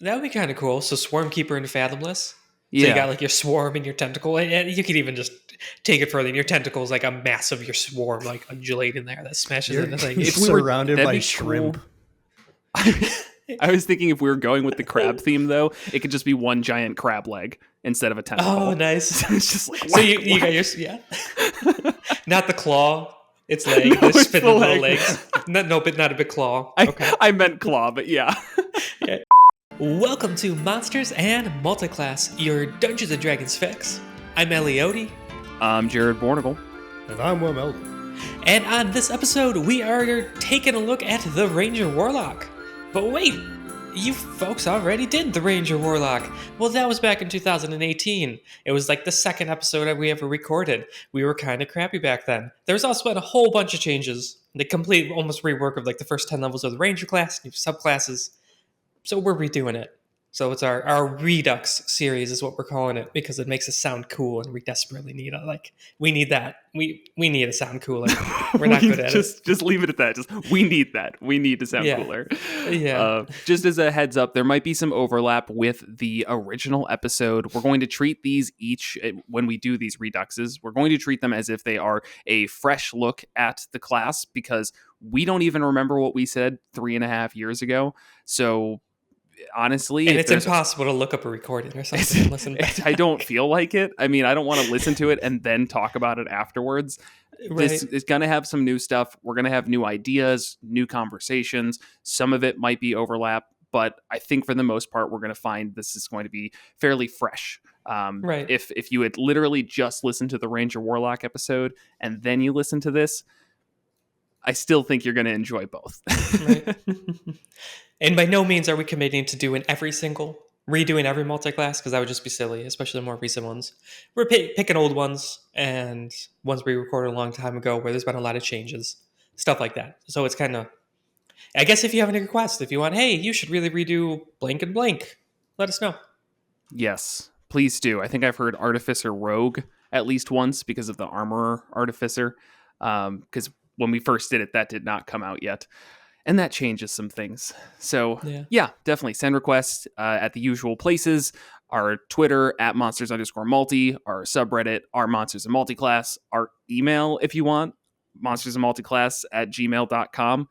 That would be kind of cool. So Swarm Keeper and Fathomless. So you Yeah. got like your swarm and your tentacle, and you could even just take it further. And your tentacle is like a mass of your swarm, like undulating there that smashes You're into things. If we were, surrounded that'd by be shrimp. cool. I was thinking if we were going with the crab theme, though, it could just be one giant crab leg instead of a tentacle. Oh, nice. It's just like, So you got your not the claw. It's leg. No, They're it's spitting the little leg. legs. No, but not a big claw. I, Okay. I meant claw, but yeah. Yeah. Welcome to Monsters and Multiclass, your Dungeons and Dragons fix. I'm Elioti. I'm Jared Bornival. And I'm Will Melden. And on this episode, we are taking a look at the Ranger Warlock. But wait, you folks already did the Ranger Warlock. Well, that was back in 2018. It was like the second episode that we ever recorded. We were kind of crappy back then. There's also been a whole bunch of changes. The complete, almost rework of like the first 10 levels of the Ranger class, new subclasses. So we're redoing it. So it's our Redux series is what we're calling it because it makes us sound cool, and we desperately need we need that. We need to sound cooler. We're not good at it. Just leave it at that. Just we need that. We need to sound Yeah. cooler. Yeah. Just as a heads up, there might be some overlap with the original episode. We're going to treat these each when we do these reduxes. We're going to treat them as if they are a fresh look at the class because we don't even remember what we said 3.5 years ago. So honestly, And it's impossible to look up a recording or something and listen back. I don't feel like it. I mean, I don't want to listen to it and then talk about it afterwards. Right. This is going to have some new stuff. We're going to have new ideas, new conversations. Some of it might be overlap, but I think for the most part, we're going to find this is going to be fairly fresh. Right. If you had literally just listened to the Ranger Warlock episode and then you listen to this, I still think you're going to enjoy both. Right. And by no means are we committing to redoing every multi-class, because that would just be silly, especially the more recent ones. We're picking old ones and ones we recorded a long time ago where there's been a lot of changes, stuff like that. So it's kind of, I guess if you have any requests, if you want, hey, you should really redo blank and blank, let us know. Yes, please do. I think I've heard Artificer Rogue at least once because of the Armorer Artificer. Because when we first did it, that did not come out yet. And that changes some things. So, yeah definitely send requests at the usual places. Our Twitter at monsters_multi, our subreddit, our Monsters and Multiclass, our email if you want, monstersandmulticlass@gmail.com.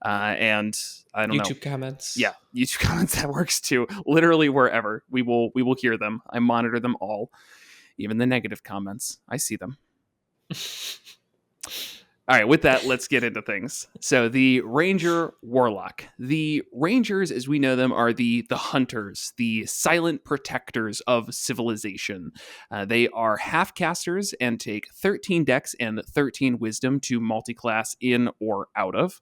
And I don't know. YouTube comments. Yeah, YouTube comments, that works too. Literally wherever. We will hear them. I monitor them all. Even the negative comments. I see them. All right, with that, let's get into things. So the Ranger Warlock. The Rangers, as we know them, are the hunters, the silent protectors of civilization. They are half-casters and take 13 dex and 13 wisdom to multiclass in or out of.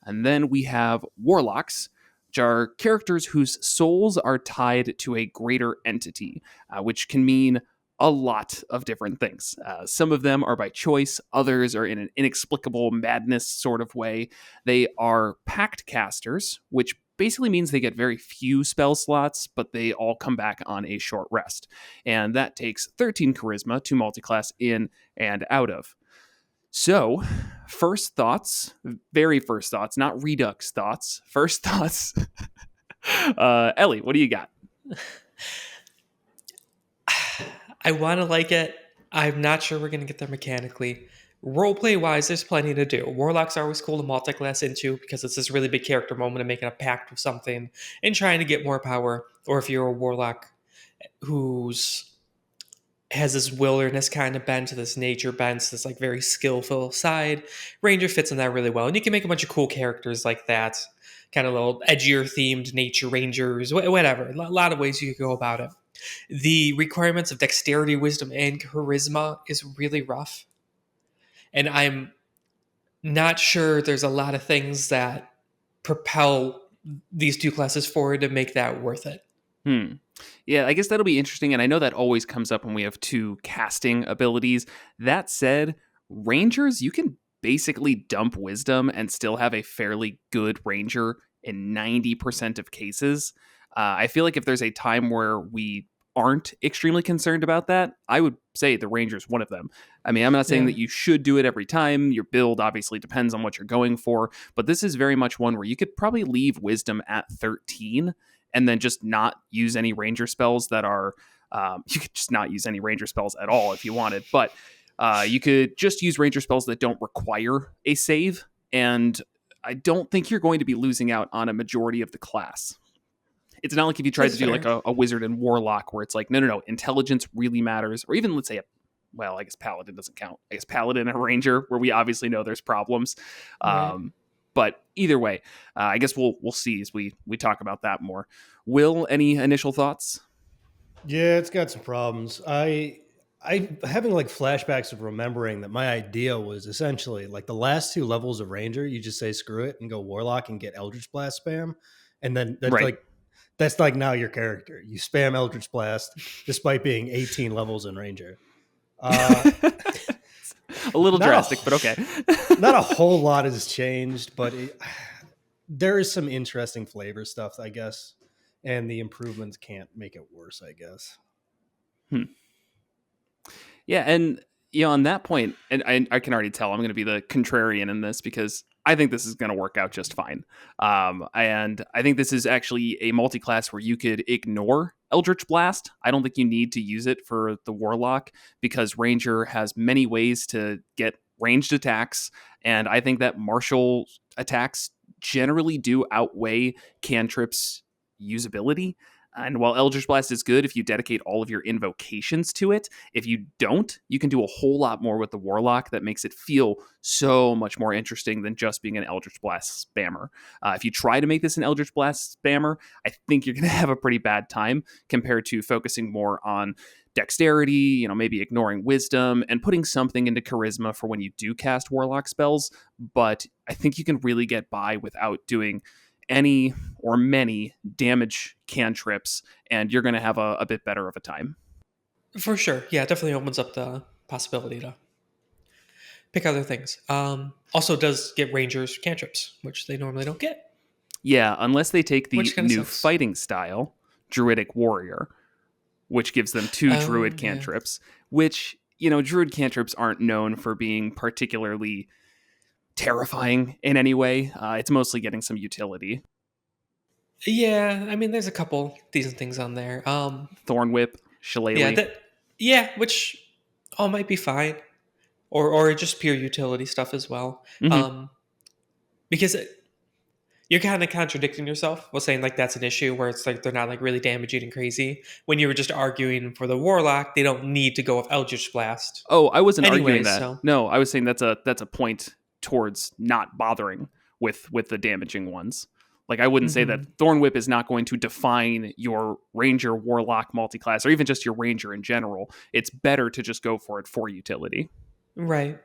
And then we have Warlocks, which are characters whose souls are tied to a greater entity, which can mean a lot of different things. Some of them are by choice. Others are in an inexplicable madness sort of way. They are Pact casters, which basically means they get very few spell slots, but they all come back on a short rest. And that takes 13 charisma to multiclass in and out of. So, first thoughts, very first thoughts, not redux thoughts. First thoughts. Ellie, what do you got? I want to like it. I'm not sure we're going to get there mechanically. Roleplay wise, there's plenty to do. Warlocks are always cool to multiclass into because it's this really big character moment of making a pact with something and trying to get more power. Or if you're a warlock who's has this wilderness kind of bent, this nature bent, this like very skillful side, Ranger fits in that really well. And you can make a bunch of cool characters like that, kind of little edgier themed nature rangers, whatever. A lot of ways you could go about it. The requirements of dexterity, wisdom, and charisma is really rough. And I'm not sure there's a lot of things that propel these two classes forward to make that worth it. Yeah, I guess that'll be interesting. And I know that always comes up when we have two casting abilities. That said, Rangers, you can basically dump wisdom and still have a fairly good Ranger in 90% of cases. I feel like if there's a time where we aren't extremely concerned about that, I would say the Ranger's one of them. I mean, I'm not saying that you should do it every time. Your build obviously depends on what you're going for, but this is very much one where you could probably leave wisdom at 13 and then just not use any ranger spells that are you could just not use any ranger spells at all if you wanted, but you could just use ranger spells that don't require a save, and I don't think you're going to be losing out on a majority of the class. It's not like if you tried That's to do like fair. a wizard and warlock where it's like, no, intelligence really matters, or even let's say I guess paladin doesn't count. I guess paladin and ranger, where we obviously know there's problems. Right. But either way, I guess we'll see as we talk about that more. Will, any initial thoughts? Yeah, it's got some problems. I having like flashbacks of remembering that my idea was essentially like the last two levels of Ranger, you just say screw it and go Warlock and get Eldritch Blast spam. And then Right. that's like now your character. You spam Eldritch Blast despite being 18 levels in Ranger. A little Not a drastic, wh- but okay. Not a whole lot has changed, but there is some interesting flavor stuff, I guess. And the improvements can't make it worse, I guess. Yeah, and on that point, and I can already tell I'm going to be the contrarian in this because I think this is going to work out just fine. And I think this is actually a multi-class where you could ignore Eldritch Blast. I don't think you need to use it for the Warlock because Ranger has many ways to get ranged attacks, and I think that martial attacks generally do outweigh cantrips' usability. And while Eldritch Blast is good if you dedicate all of your invocations to it, if you don't, you can do a whole lot more with the Warlock that makes it feel so much more interesting than just being an Eldritch Blast spammer. If you try to make this an Eldritch Blast spammer, I think you're going to have a pretty bad time compared to focusing more on dexterity, maybe ignoring wisdom and putting something into charisma for when you do cast Warlock spells. But I think you can really get by without doing any or many damage cantrips, and you're going to have a bit better of a time. For sure. Yeah, it definitely opens up the possibility to pick other things. Also does get rangers cantrips, which they normally don't get. Yeah, unless they take the Which kinda new sucks. fighting style, Druidic Warrior, which gives them 2 Druid Yeah. cantrips, which, Druid cantrips aren't known for being particularly terrifying in any way. It's mostly getting some utility. Yeah, I mean, there's a couple decent things on there. Thorn Whip, Yeah, Shillelagh. which all might be fine, or just pure utility stuff as well. Mm-hmm. Because you're kind of contradicting yourself while saying like that's an issue where it's like they're not like really damaging and crazy. When you were just arguing for the Warlock, they don't need to go with Eldritch Blast. Oh, I wasn't arguing Anyways, that. so No, I was saying that's a point towards not bothering with the damaging ones. Like I wouldn't say that Mhm. Thorn Whip is not going to define your Ranger Warlock multiclass or even just your Ranger in general. It's better to just go for it for utility. Right.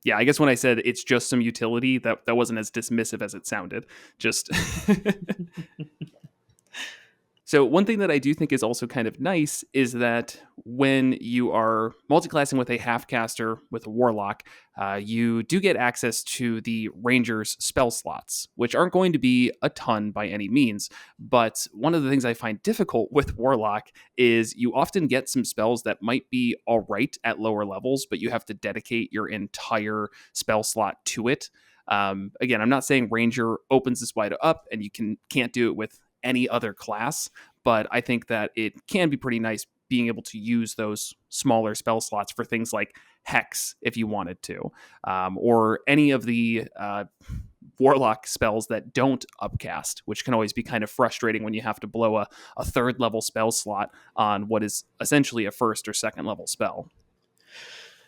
Yeah, I guess when I said it's just some utility, that wasn't as dismissive as it sounded. Just So one thing that I do think is also kind of nice is that when you are multiclassing with a half-caster with a warlock, you do get access to the ranger's spell slots, which aren't going to be a ton by any means. But one of the things I find difficult with warlock is you often get some spells that might be all right at lower levels, but you have to dedicate your entire spell slot to it. Again, I'm not saying ranger opens this wide up and you can't do it with any other class, but I think that it can be pretty nice being able to use those smaller spell slots for things like Hex if you wanted to, or any of the Warlock spells that don't upcast, which can always be kind of frustrating when you have to blow a third level spell slot on what is essentially a first or second level spell.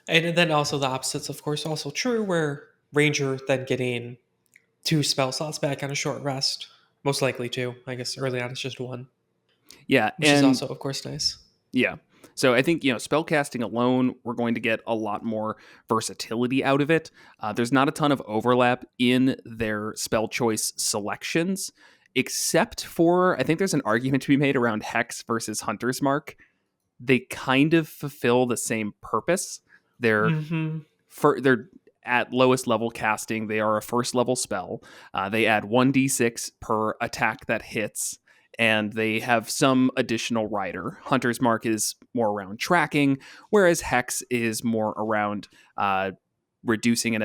And then also the opposite's of course also true, where Ranger then getting 2 spell slots back on a short rest. Most likely 2. I guess early on it's just 1. Yeah, Which is and also, of course, nice. yeah. So I think, spellcasting alone, we're going to get a lot more versatility out of it. There's not a ton of overlap in their spell choice selections, except for, I think there's an argument to be made around Hex versus Hunter's Mark. They kind of fulfill the same purpose. They're at lowest level casting. They are a first level spell. They add 1d6 per attack that hits, and they have some additional rider. Hunter's Mark is more around tracking, whereas Hex is more around reducing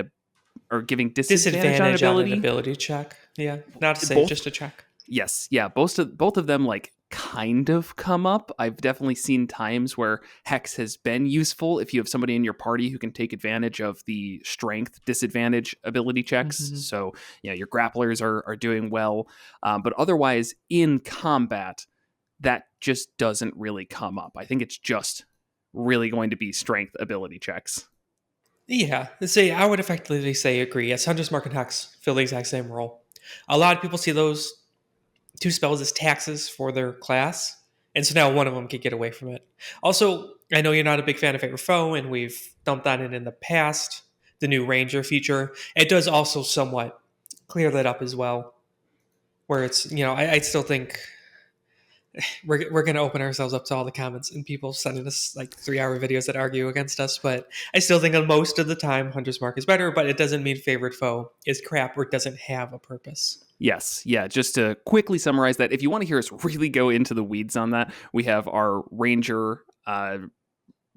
or giving disadvantage on Disadvantage on an ability. ability check. Yeah. Not to say, Both just a check. Yes, yeah, both of them like kind of come up. I've definitely seen times where Hex has been useful if you have somebody in your party who can take advantage of the strength disadvantage ability checks. Hmm. So, your grapplers are doing well. But otherwise, in combat, that just doesn't really come up. I think it's just really going to be strength ability checks. Yeah, say I would effectively say agree. Yes, Hunter's Mark and Hex fill the exact same role. A lot of people see those two spells as taxes for their class, and so now one of them can get away from it. Also, I know you're not a big fan of Favorite Foe, and we've dumped on it in the past. The new Ranger feature, it does also somewhat clear that up as well. Where it's, I still think we're going to open ourselves up to all the comments and people sending us like 3 hour videos that argue against us. But I still think that most of the time Hunter's Mark is better, but it doesn't mean Favorite Foe is crap or it doesn't have a purpose. Yes, yeah, just to quickly summarize that, if you want to hear us really go into the weeds on that, we have our Ranger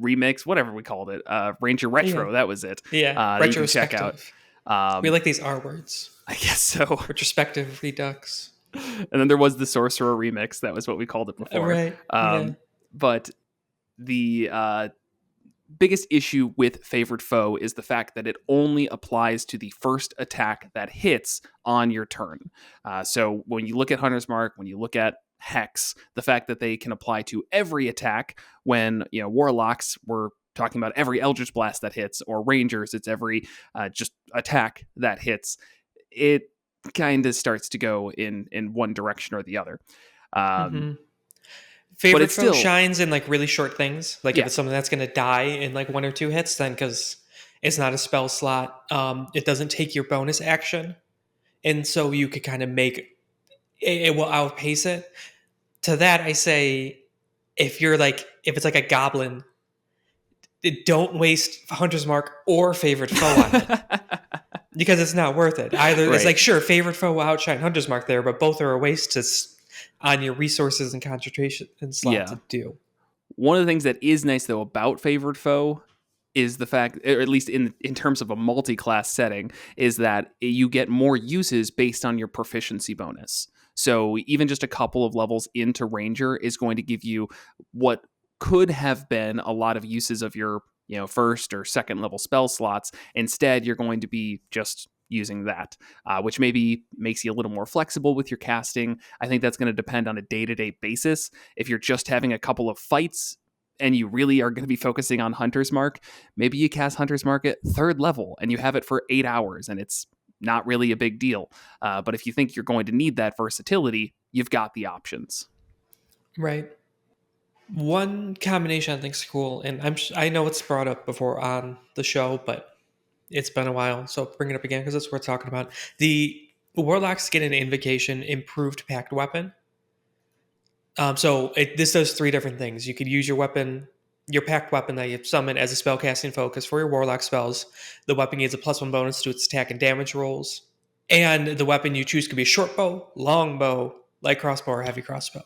remix, whatever we called it, Ranger Retro, Yeah. that was it, Yeah, that you can check out. retrospective. We like these R words. I guess so. Retrospective redux. And then there was the Sorcerer remix, that was what we called it before. Right. Yeah. But the biggest issue with Favored Foe is the fact that it only applies to the first attack that hits on your turn. So when you look at Hunter's Mark, when you look at Hex, the fact that they can apply to every attack, when Warlocks were talking about every Eldritch Blast that hits, or Rangers, it's every just attack that hits, it kind of starts to go in one direction or the other. Mm-hmm. But Favorite it's Foe still shines in like really short things. Like Yeah. if it's something that's going to die in like 1 or 2 hits, then because it's not a spell slot, it doesn't take your bonus action, and so you could kind of make it will outpace it. To that, I say, if it's like a goblin, don't waste Hunter's Mark or Favorite Foe on it because it's not worth it. Either it's Right. like, sure, Favorite Foe will outshine Hunter's Mark there, but both are a waste on your resources and concentration and slot to do. One of the things that is nice though about Favored Foe is the fact, or at least in terms of a multi-class setting, is that you get more uses based on your proficiency bonus. So even just a couple of levels into Ranger is going to give you what could have been a lot of uses of your first or second level spell slots. Instead, you're going to be just using that, which maybe makes you a little more flexible with your casting. I think that's going to depend on a day-to-day basis. If you're just having a couple of fights and you really are going to be focusing on Hunter's Mark, maybe you cast Hunter's Mark at 3rd level and you have it for 8 hours and it's not really a big deal. But if you think you're going to need that versatility, you've got the options. Right. One combination I think is cool, and I know it's brought up before on the show, but it's been a while, so bring it up again because it's worth talking about. The Warlocks get an Invocation improved Pact weapon. This does 3 different things. You could use your weapon, your Pact weapon that you summon as a spellcasting focus for your Warlock spells. The weapon gives a +1 bonus to its attack and damage rolls. And the weapon you choose could be a short bow, long bow, light crossbow, or heavy crossbow.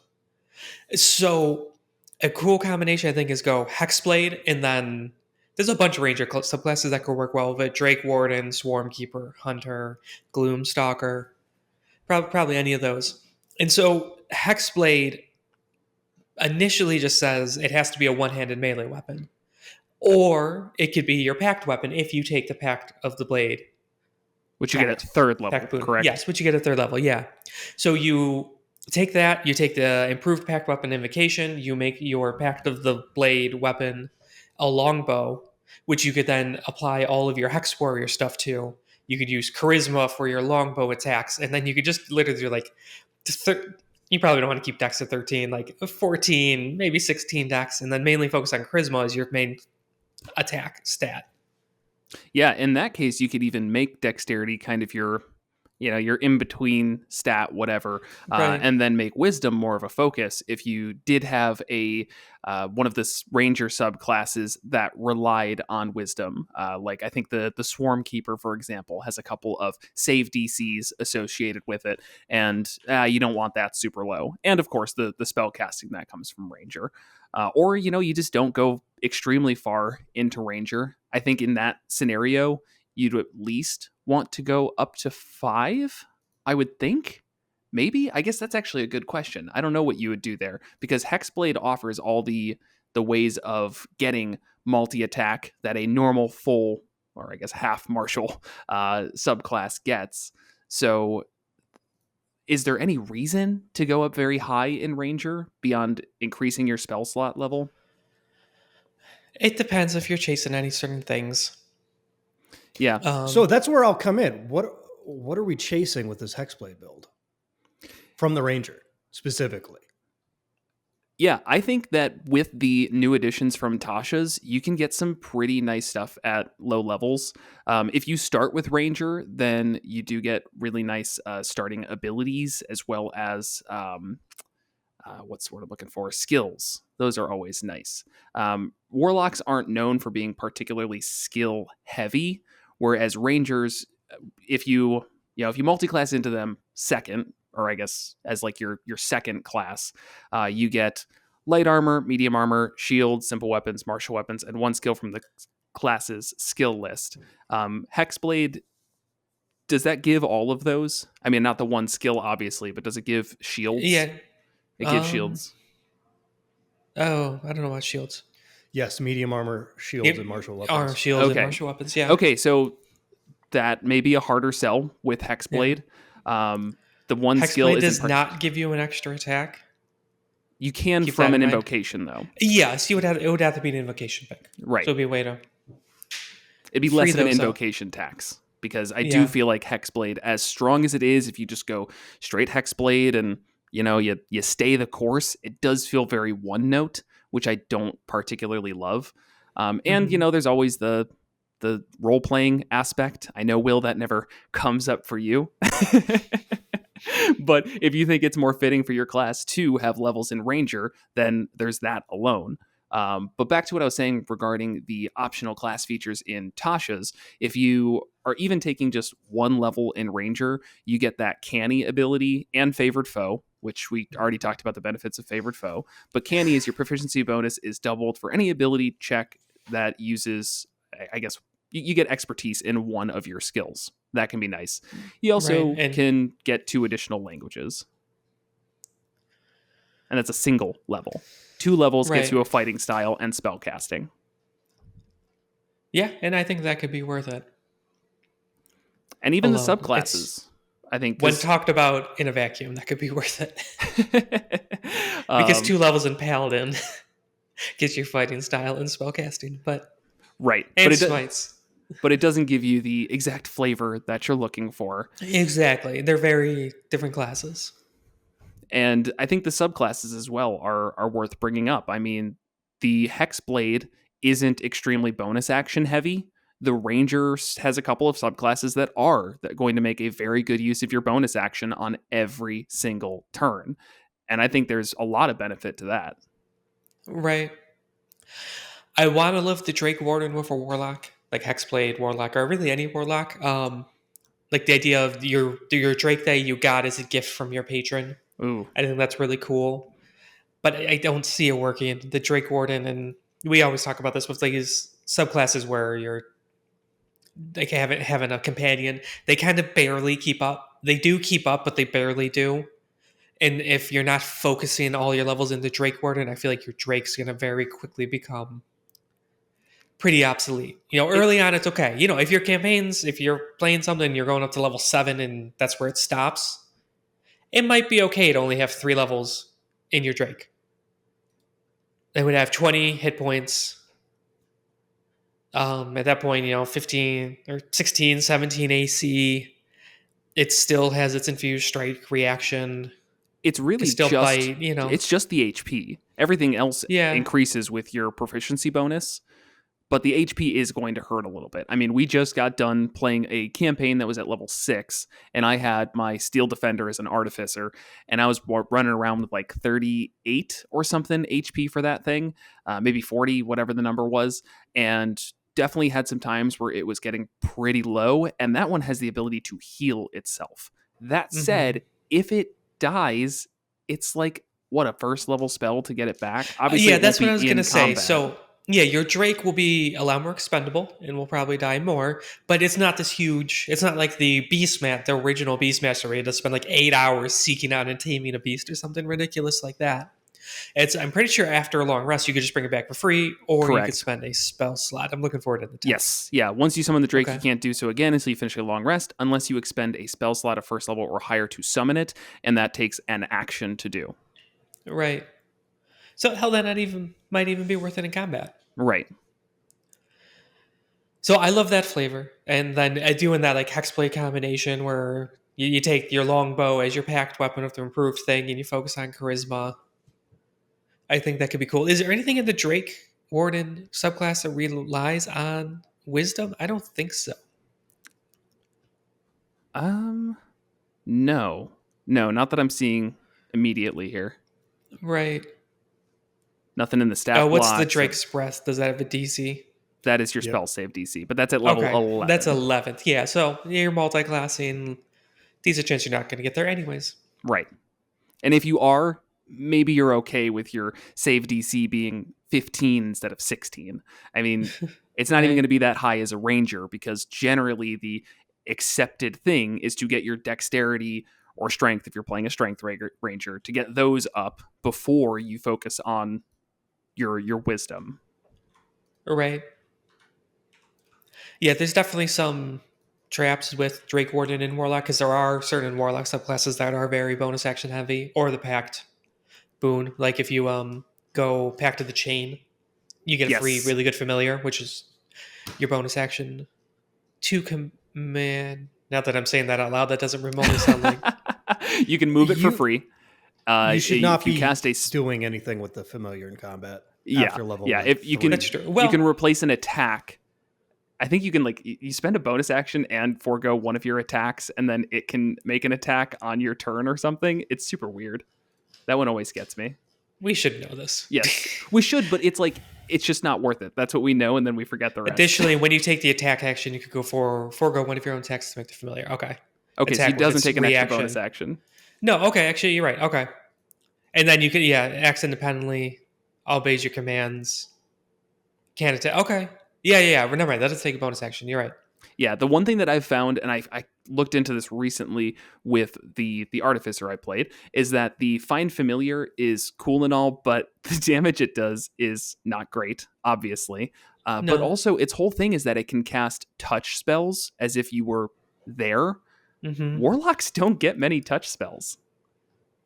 So a cool combination, I think, is go Hexblade, and then there's a bunch of Ranger subclasses that could work well with it. Drake, Warden, Swarmkeeper, Hunter, Gloom, Stalker, probably any of those. And so Hexblade initially just says it has to be a one-handed melee weapon. Or it could be your Pact weapon if you take the Pact of the Blade. Which you get at 3rd level, correct? Yes, which you get at 3rd level, yeah. So you take that, you take the improved Pact weapon Invocation, you make your Pact of the Blade weapon a longbow, which you could then apply all of your Hex Warrior stuff to. You could use Charisma for your longbow attacks, and then you could just literally do like, you probably don't want to keep Dex at 13, like 14, maybe 16 Dex, and then mainly focus on Charisma as your main attack stat. Yeah, in that case, you could even make Dexterity kind of your in-between stat, whatever, Right. and then make Wisdom more of a focus if you did have a one of the Ranger subclasses that relied on Wisdom. Like I think the Swarm Keeper, for example, has a couple of save DCs associated with it, and you don't want that super low. And of course, the spellcasting that comes from Ranger. Or, you just don't go extremely far into Ranger. I think in that scenario, you'd at least want to go up to 5, I would think. maybe. I guess that's actually a good question. I don't know what you would do there, because Hexblade offers all the ways of getting multi-attack that a normal full, or I guess half martial subclass gets. So is there any reason to go up very high in Ranger beyond increasing your spell slot level? It depends if you're chasing any certain things. Yeah. So that's where I'll come in. What are we chasing with this Hexblade build from the Ranger specifically? Yeah, I think that with the new additions from Tasha's, you can get some pretty nice stuff at low levels. If you start with Ranger, then you do get really nice starting abilities, as well as what's the word I'm looking for? Skills. Those are always nice. Warlocks aren't known for being particularly skill heavy, whereas Rangers, if you multi-class into them second, or I guess as like your second class, you get light armor, medium armor, shield, simple weapons, martial weapons, and one skill from the class's skill list. Hexblade, does that give all of those? I mean, not the one skill, obviously, but does it give shields? Yeah. It gives shields. Oh, I don't know about shields. Yes, medium armor, shields, and martial weapons. Arm, shields, Okay. and martial weapons, yeah. Okay, so that may be a harder sell with Hexblade. The one skill Hexblade does not give you an extra attack. You can Keep from that an in mind. invocation, though. Yes, it would have to be an invocation pick. Right. So it'd be a way to It'd be free less of an those up. invocation tax, because I do feel like Hexblade, as strong as it is, if you just go straight Hexblade and you stay the course, it does feel very one note, which I don't particularly love. And there's always the role playing aspect. I know, Will, that never comes up for you. But if you think it's more fitting for your class to have levels in Ranger, then there's that alone. But back to what I was saying regarding the optional class features in Tasha's, if you are even taking just one level in Ranger, you get that Canny ability and Favored Foe, which we already talked about the benefits of Favored Foe. But Canny is your proficiency bonus is doubled for any ability check that uses, I guess, you get expertise in one of your skills. That can be nice. You also can get 2 additional languages. And that's a single level. 2 levels gets you a fighting style and spellcasting. Yeah, and I think that could be worth it. And even the subclasses, I think. When talked about in a vacuum, that could be worth it. Because 2 levels in Paladin gives you fighting style and spellcasting. Right. And smites. But it doesn't give you the exact flavor that you're looking for. Exactly. They're very different classes. And I think the subclasses as well are worth bringing up. I mean, the Hexblade isn't extremely bonus action heavy. The Ranger has a couple of subclasses that are going to make a very good use of your bonus action on every single turn. And I think there's a lot of benefit to that. Right. I want to live the Drake Warden with a Warlock, like Hexblade Warlock, or really any Warlock. Like the idea of your Drake that you got as a gift from your patron. Ooh. I think that's really cool. But I don't see it working. The Drake Warden, and we always talk about this with these subclasses where you're like having a companion. They kind of barely keep up. They do keep up, but they barely do. And if you're not focusing all your levels into Drake Warden, I feel like your Drake's going to very quickly become pretty obsolete. Early on, it's okay. If your campaigns, if you're playing something, you're going up to level 7 and that's where it stops, it might be okay to only have 3 levels in your Drake. They would have 20 hit points. At that point, 15 or 16, 17 AC. It still has its infused strike reaction. It's really still just bite, It's just the HP. Everything else increases with your proficiency bonus, but the HP is going to hurt a little bit. I mean, we just got done playing a campaign that was at level 6, and I had my Steel Defender as an Artificer, and I was running around with like 38 or something HP for that thing, maybe 40, whatever the number was, and definitely had some times where it was getting pretty low, and that one has the ability to heal itself. That said, if it dies, it's like, what, a first level spell to get it back? Obviously, yeah, that's what I was going to say. So Yeah, your Drake will be a lot more expendable and will probably die more, but it's not this huge. It's not like the Beastmat, the original Beastmaster, where you had to spend like 8 hours seeking out and taming a beast or something ridiculous like that. I'm pretty sure after a long rest, you could just bring it back for free, or you could Correct. spend a spell slot. I'm looking forward to the text. Yes. Yeah. Once you summon the Drake, you Okay. can't do so again until you finish a long rest, unless you expend a spell slot at first level or higher to summon it, and that takes an action to do. Right. So hell, that not even might even be worth it in combat. Right. So I love that flavor, and then doing that like hexblade combination where you take your longbow as your packed weapon with the improved thing, and you focus on charisma. I think that could be cool. Is there anything in the Drake Warden subclass that relies on wisdom? I don't think so. No. No, not that I'm seeing immediately here. Right. Nothing in the stat Oh, what's the blocks. Drake's breath? Does that have a DC? That is your Yep. spell save DC, but that's at level Okay, 11. that's 11th. Yeah, so you're multi-classing. There's a chance you're not going to get there anyways. Right. And if you are, maybe you're okay with your save DC being 15 instead of 16. I mean, it's not even Right. going to be that high as a ranger because generally the accepted thing is to get your dexterity or strength, if you're playing a strength ranger, to get those up before you focus on your wisdom. Right. Yeah, there's definitely some traps with Drake Warden and Warlock because there are certain Warlock subclasses that are very bonus action heavy, or the Pact boon. Like if you go Pact of the Chain, you get a free Yes. really good familiar, which is your bonus action to command. Not that I'm saying that out loud, that doesn't remotely sound like. You can move it for You- free. You should not if you be cast a doing anything with the familiar in combat yeah, after level. yeah. like, If you can, 3. That's true. you Well, can replace an attack. I think you can you spend a bonus action and forego one of your attacks, and then it can make an attack on your turn or something. It's super weird. That one always gets me. we should know this. Yes, we should, but it's just not worth it. That's what we know, and then we forget the rest. Additionally, when you take the attack action, you could go forego one of your own attacks to make the familiar. Okay. Okay, so attack he with doesn't its take an extra reaction. bonus action. No, okay, actually, you're right. Okay. And then you could, acts independently, obeys your commands, can't attack. Okay. Yeah. Remember, that does take a bonus action. You're right. Yeah, the one thing that I've found, and I looked into this recently with the artificer I played, is that the find familiar is cool and all, but the damage it does is not great, obviously. But No. also, its whole thing is that it can cast touch spells as if you were there. Mm-hmm. Warlocks don't get many touch spells.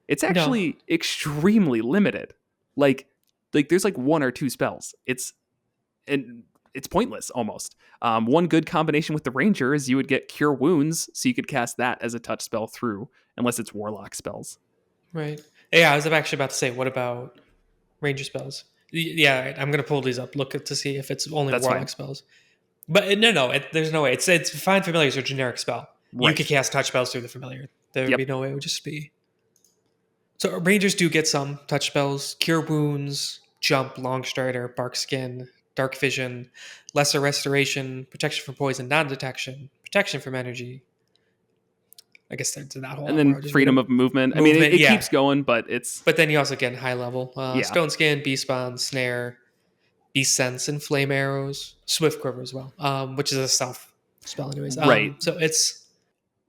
It's actually extremely limited. Like there's like 1 or 2 spells. It's pointless almost. One good combination with the ranger is you would get cure wounds, so you could cast that as a touch spell through, unless it's warlock spells. Right. Yeah, I was actually about to say, what about ranger spells? Yeah, I'm going to pull these up, look to see if it's only That's warlock fine. spells. But no, there's no way. It's find familiar is a generic spell. You Right. could cast touch spells through the familiar. There would Yep. be no way. It would just be. So rangers do get some touch spells: cure wounds, jump, long strider, bark skin, dark vision, lesser restoration, protection from poison, non-detection, protection from energy. I guess there's not a whole lot And then more. Just freedom of movement. I mean, movement, it yeah. keeps going, but it's But then you also get high level Yeah. stone skin, beast spawn, snare, beast sense, and flame arrows, swift quiver as well, which is a stealth spell anyways. Right. So it's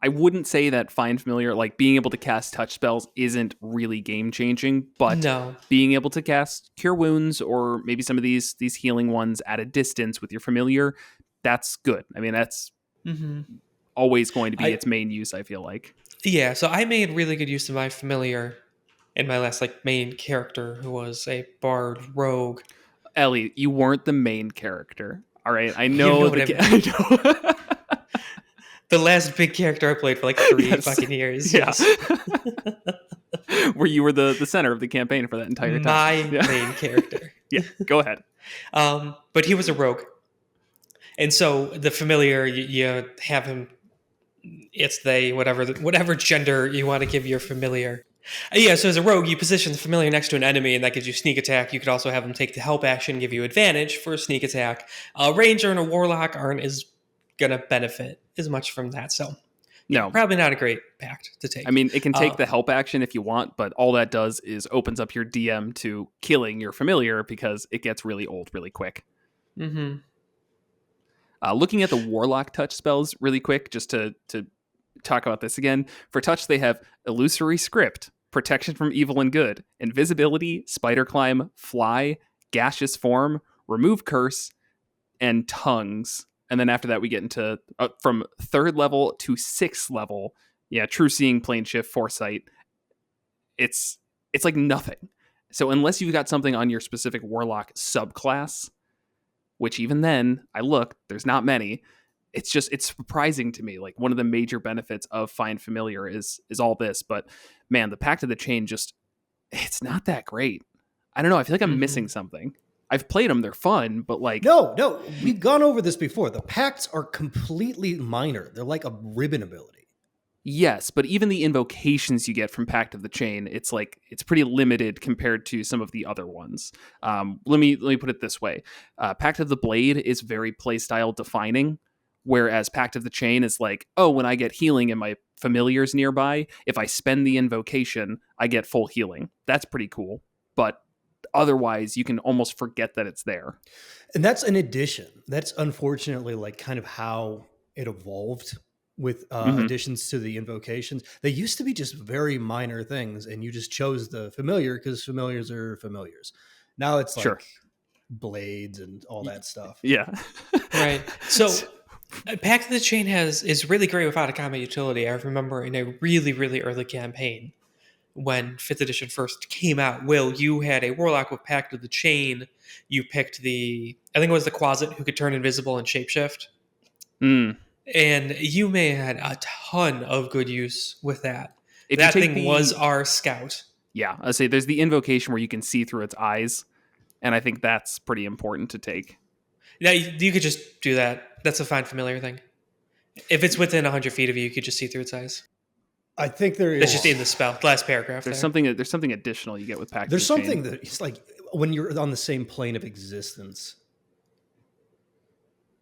I wouldn't say that find familiar, like being able to cast touch spells, isn't really game changing, but no. being able to cast cure wounds or maybe some of these healing ones at a distance with your familiar, that's good. I mean, that's Mm-hmm. always going to be I- its main use, I feel like. Yeah, so I made really good use of my familiar in my last main character, who was a bard rogue. Ellie, you weren't the main character. All right, I know know what I know. The last big character I played for 3 Yes. fucking years. Yeah. Yes. Where you were the center of the campaign for that entire time. My Yeah. main character. Yeah, go ahead. But he was a rogue. And so the familiar, you have him, it's they, whatever gender you want to give your familiar. Yeah, so as a rogue, you position the familiar next to an enemy, and that gives you sneak attack. You could also have them take the help action, give you advantage for a sneak attack. A ranger and a warlock aren't as going to benefit as much from that. So No. Probably not a great pact to take. I mean, it can take the help action if you want, but all that does is opens up your DM to killing your familiar because it gets really old really quick. Mm-hmm. Looking at the Warlock touch spells really quick, just to talk about this again. For touch, they have Illusory Script, Protection from Evil and Good, Invisibility, Spider Climb, Fly, Gaseous Form, Remove Curse, and Tongues. And then after that, we get into from 3rd level to 6th level. Yeah, True Seeing, Plane Shift, Foresight. It's like nothing. So unless you've got something on your specific Warlock subclass, which even then, I looked, there's not many. It's surprising to me. Like, one of the major benefits of Find Familiar is all this. But man, the Pact of the Chain it's not that great. I don't know. I feel like I'm missing something. I've played them. They're fun, but like... No, we've gone over this before. The pacts are completely minor. They're like a ribbon ability. Yes, but even the invocations you get from Pact of the Chain, it's pretty limited compared to some of the other ones. Let me put it this way. Pact of the Blade is very playstyle defining, whereas Pact of the Chain is like, oh, when I get healing and my familiar's nearby, if I spend the invocation, I get full healing. That's pretty cool. But otherwise, you can almost forget that it's there. And that's an addition. That's unfortunately like kind of how it evolved with additions to the invocations. They used to be just very minor things, and you just chose the familiar because familiars are familiars. Now it's like blades and all that stuff. Yeah. Right. So Pact of the Chain is really great without a combat utility. I remember in a really, really early campaign when 5th edition first came out, Will, you had a Warlock with Pact of the Chain. You picked I think it was the Quasit who could turn invisible and shapeshift. And you may have had a ton of good use with that. If that thing was our scout. Yeah, I say there's the invocation where you can see through its eyes, and I think that's pretty important to take. Yeah, you could just do that. That's a Find Familiar thing. If it's within 100 feet of you, you could just see through its eyes. I think there is. That's just in the spell, last paragraph. There's something additional you get with Pact. There's something that it's like when you're on the same plane of existence.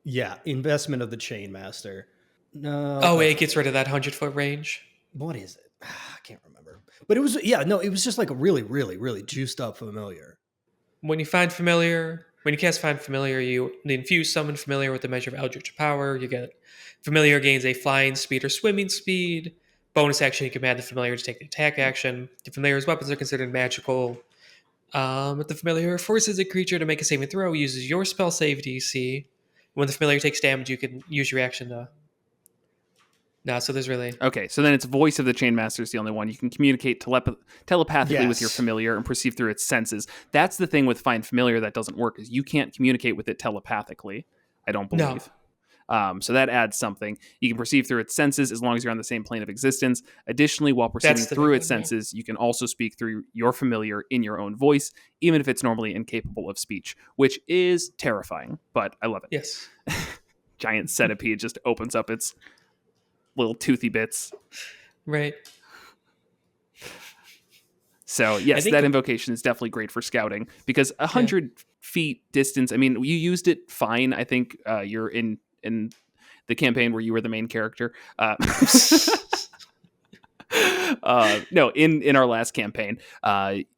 Yeah, investment of the Chain Master. No. Oh, it gets rid of that 100-foot range. What is it? I can't remember. But it was it was just like a really, really, really juiced up familiar. When you cast Find Familiar, you infuse Summon Familiar with the measure of Eldritch power. You get Familiar gains a flying speed or swimming speed. Bonus action, you command the Familiar to take the attack action. The Familiar's weapons are considered magical. If the Familiar forces a creature to make a saving throw, uses your spell save DC. When the Familiar takes damage, you can use your action to... No, so there's really... Okay, so then it's Voice of the Chain Master is the only one. You can communicate telepathically with your familiar and perceive through its senses. That's the thing with Find Familiar that doesn't work, is you can't communicate with it telepathically, I don't believe. No. So that adds something. You can perceive through its senses as long as you're on the same plane of existence. Additionally, while perceiving through its senses, you can also speak through your familiar in your own voice, even if it's normally incapable of speech, which is terrifying, but I love it. Yes. Giant centipede just opens up its little toothy bits. Right. So, yes, that invocation is definitely great for scouting because 100 feet distance, I mean, you used it fine. I think you're in the campaign where you were the main character. No, in our last campaign,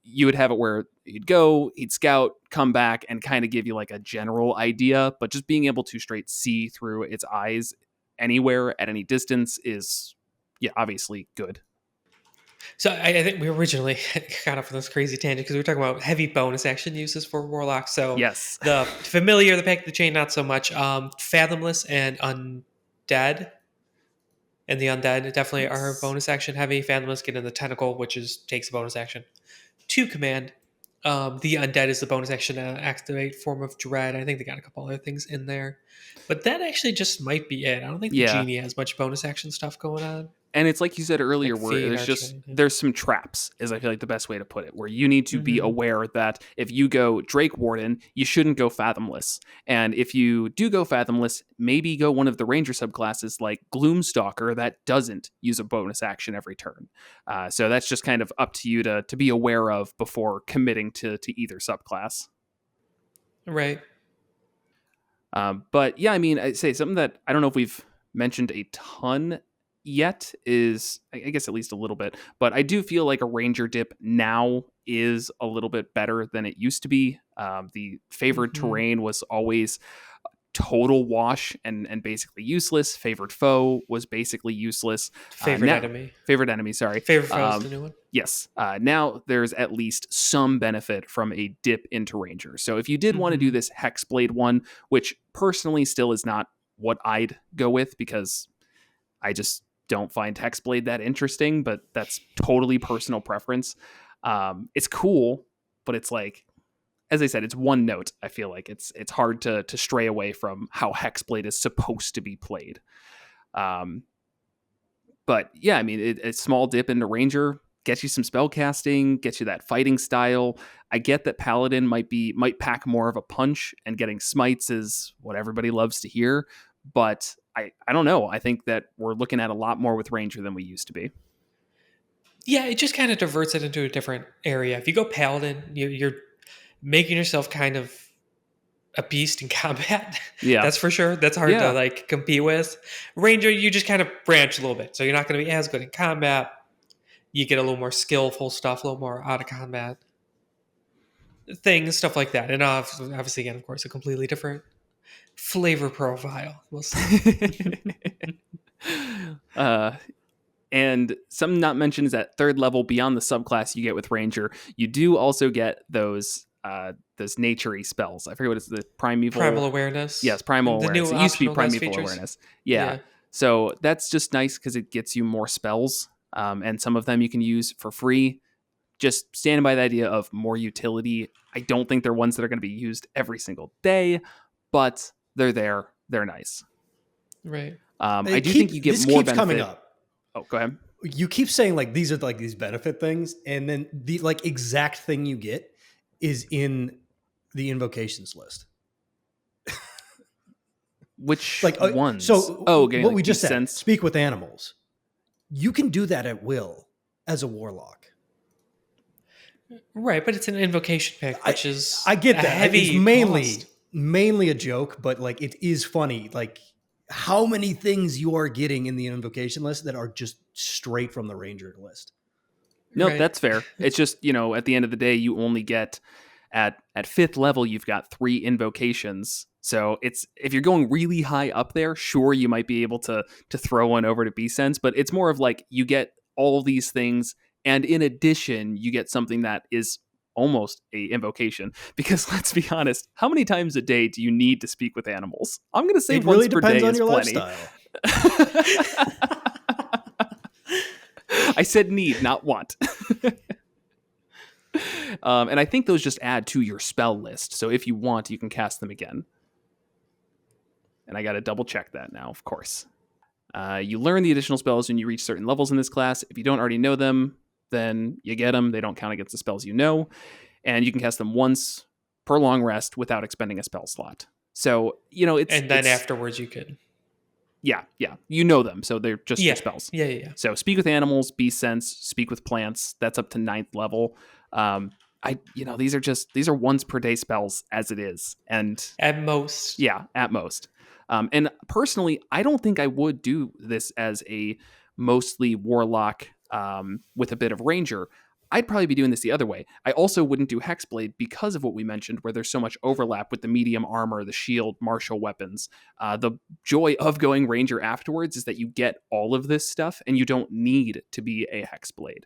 you would have it where he'd go, he'd scout, come back, and kind of give you like a general idea. But just being able to straight see through its eyes anywhere at any distance is, obviously good. So I think we originally got off on this crazy tangent because we were talking about heavy bonus action uses for Warlock. So yes, the Familiar, the Pact of the Chain, not so much. Fathomless and Undead. And the Undead definitely are bonus action heavy. Fathomless get in the Tentacle, which takes a bonus action to command. The Undead is the bonus action to activate Form of Dread. I think they got a couple other things in there. But that actually just might be it. I don't think the Genie has much bonus action stuff going on. And it's like you said earlier, where there's some traps, is I feel like the best way to put it, where you need to be aware that if you go Drake Warden, you shouldn't go Fathomless. And if you do go Fathomless, maybe go one of the Ranger subclasses like Gloom Stalker that doesn't use a bonus action every turn. So that's just kind of up to you to be aware of before committing to either subclass. Right. But yeah, I mean, I'd say something that I don't know if we've mentioned a ton yet is, I guess, at least a little bit, but I do feel like a ranger dip now is a little bit better than it used to be. The favored terrain was always total wash and basically useless. Favored foe was basically useless. Favorite enemy. Favorite enemy, sorry. Favorite foe is the new one. Yes. Now there's at least some benefit from a dip into ranger. So if you did want to do this Hexblade one, which personally still is not what I'd go with because I just don't find Hexblade that interesting, but that's totally personal preference. It's cool, but it's like, as I said, it's one note. I feel like it's hard to stray away from how Hexblade is supposed to be played. But yeah, I mean, a small dip into Ranger gets you some spellcasting, gets you that fighting style. I get that Paladin might pack more of a punch, and getting smites is what everybody loves to hear. But I don't know. I think that we're looking at a lot more with Ranger than we used to be. Yeah, it just kind of diverts it into a different area. If you go Paladin, you're making yourself kind of a beast in combat. Yeah. That's for sure. That's hard to like compete with. Ranger, you just kind of branch a little bit. So you're not going to be as good in combat. You get a little more skillful stuff, a little more out of combat things, stuff like that. And obviously, again, of course, a completely different flavor profile. We'll see. And something not mentioned is that third level beyond the subclass you get with Ranger, you do also get those nature-y spells. I forget what it's, the primal awareness. Yes, primal awareness. It used to be primeval awareness. Yeah. So that's just nice because it gets you more spells, and some of them you can use for free. Just standing by the idea of more utility. I don't think they're ones that are going to be used every single day, but they're there. They're nice. Right. I do think you get more benefit. Coming up. Oh, go ahead. You keep saying like these are like these benefit things, and then the like exact thing you get is in the invocations list. Which like ones? So what like we just said, speak with animals. You can do that at will as a warlock. Right, but it's an invocation pick, which is I get that. Heavy it's mainly a joke, but like it is funny. Like how many things you are getting in the invocation list that are just straight from the ranger list. No, that's fair. It's just, at the end of the day, you only get at 5th level, you've got 3 invocations. So it's, if you're going really high up there, sure, you might be able to throw one over to B-Sense, but it's more of like you get all these things, and in addition, you get something that is almost a invocation. Because let's be honest, how many times a day do you need to speak with animals? I'm going to say once per day is plenty. Lifestyle. I said need, not want. And I think those just add to your spell list. So if you want, you can cast them again. And I got to double check that now, of course. You learn the additional spells when you reach certain levels in this class. If you don't already know them, then you get them. They don't count against the spells you know. And you can cast them once per long rest without expending a spell slot. So, it's... And then afterwards you could... Yeah. You know them, so they're just your spells. Yeah. So speak with animals, be sense, speak with plants. That's up to 9th level. These are once per day spells as it is, and at most. Yeah, at most. And personally, I don't think I would do this as a mostly warlock with a bit of ranger. I'd probably be doing this the other way. I also wouldn't do Hexblade because of what we mentioned, where there's so much overlap with the medium armor, the shield, martial weapons. The joy of going ranger afterwards is that you get all of this stuff and you don't need to be a Hexblade.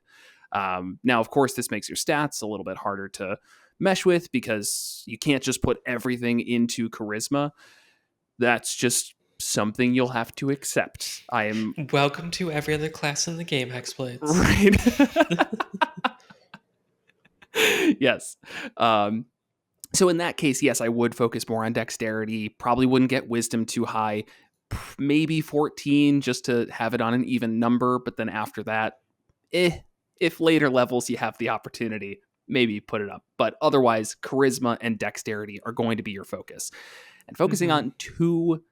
Now, of course, this makes your stats a little bit harder to mesh with because you can't just put everything into charisma. That's just something you'll have to accept. Welcome to every other class in the game, Hexblades. Right. Yes. So in that case, yes, I would focus more on dexterity. Probably wouldn't get wisdom too high. Maybe 14 just to have it on an even number. But then after that, if later levels you have the opportunity, maybe put it up. But otherwise, charisma and dexterity are going to be your focus. And focusing on 2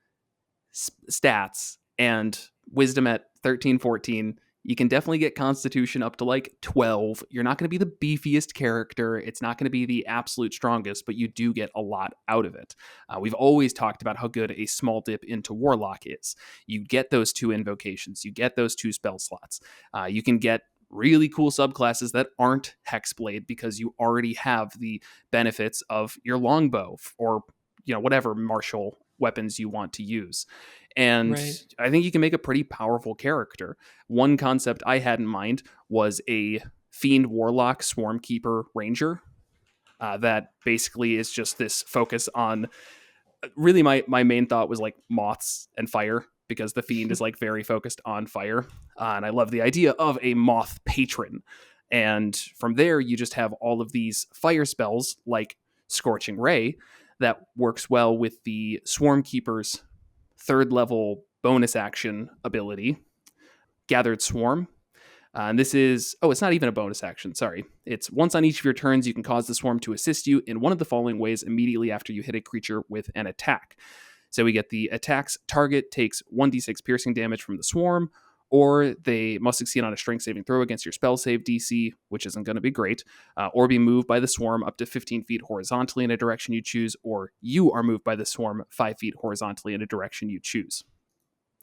stats and wisdom at 13, 14, You can definitely get Constitution up to like 12. You're not going to be the beefiest character. It's not going to be the absolute strongest, but you do get a lot out of it. We've always talked about how good a small dip into Warlock is. You get those 2 invocations. You get those 2 spell slots. You can get really cool subclasses that aren't Hexblade because you already have the benefits of your longbow or whatever martial weapons you want to use. And Right. I think you can make a pretty powerful character. One concept I had in mind was a Fiend Warlock Swarm Keeper Ranger that basically is just this focus on really my main thought was like moths and fire, because the Fiend is like very focused on fire. And I love the idea of a moth patron. And from there, you just have all of these fire spells like Scorching Ray that works well with the Swarm Keeper's 3rd level bonus action ability, Gathered Swarm. And this is, it's not even a bonus action, sorry. It's once on each of your turns, you can cause the swarm to assist you in one of the following ways immediately after you hit a creature with an attack. So we get the attack's target takes 1d6 piercing damage from the swarm, or they must succeed on a strength saving throw against your spell save DC, which isn't going to be great, or be moved by the swarm up to 15 feet horizontally in a direction you choose, or you are moved by the swarm 5 feet horizontally in a direction you choose.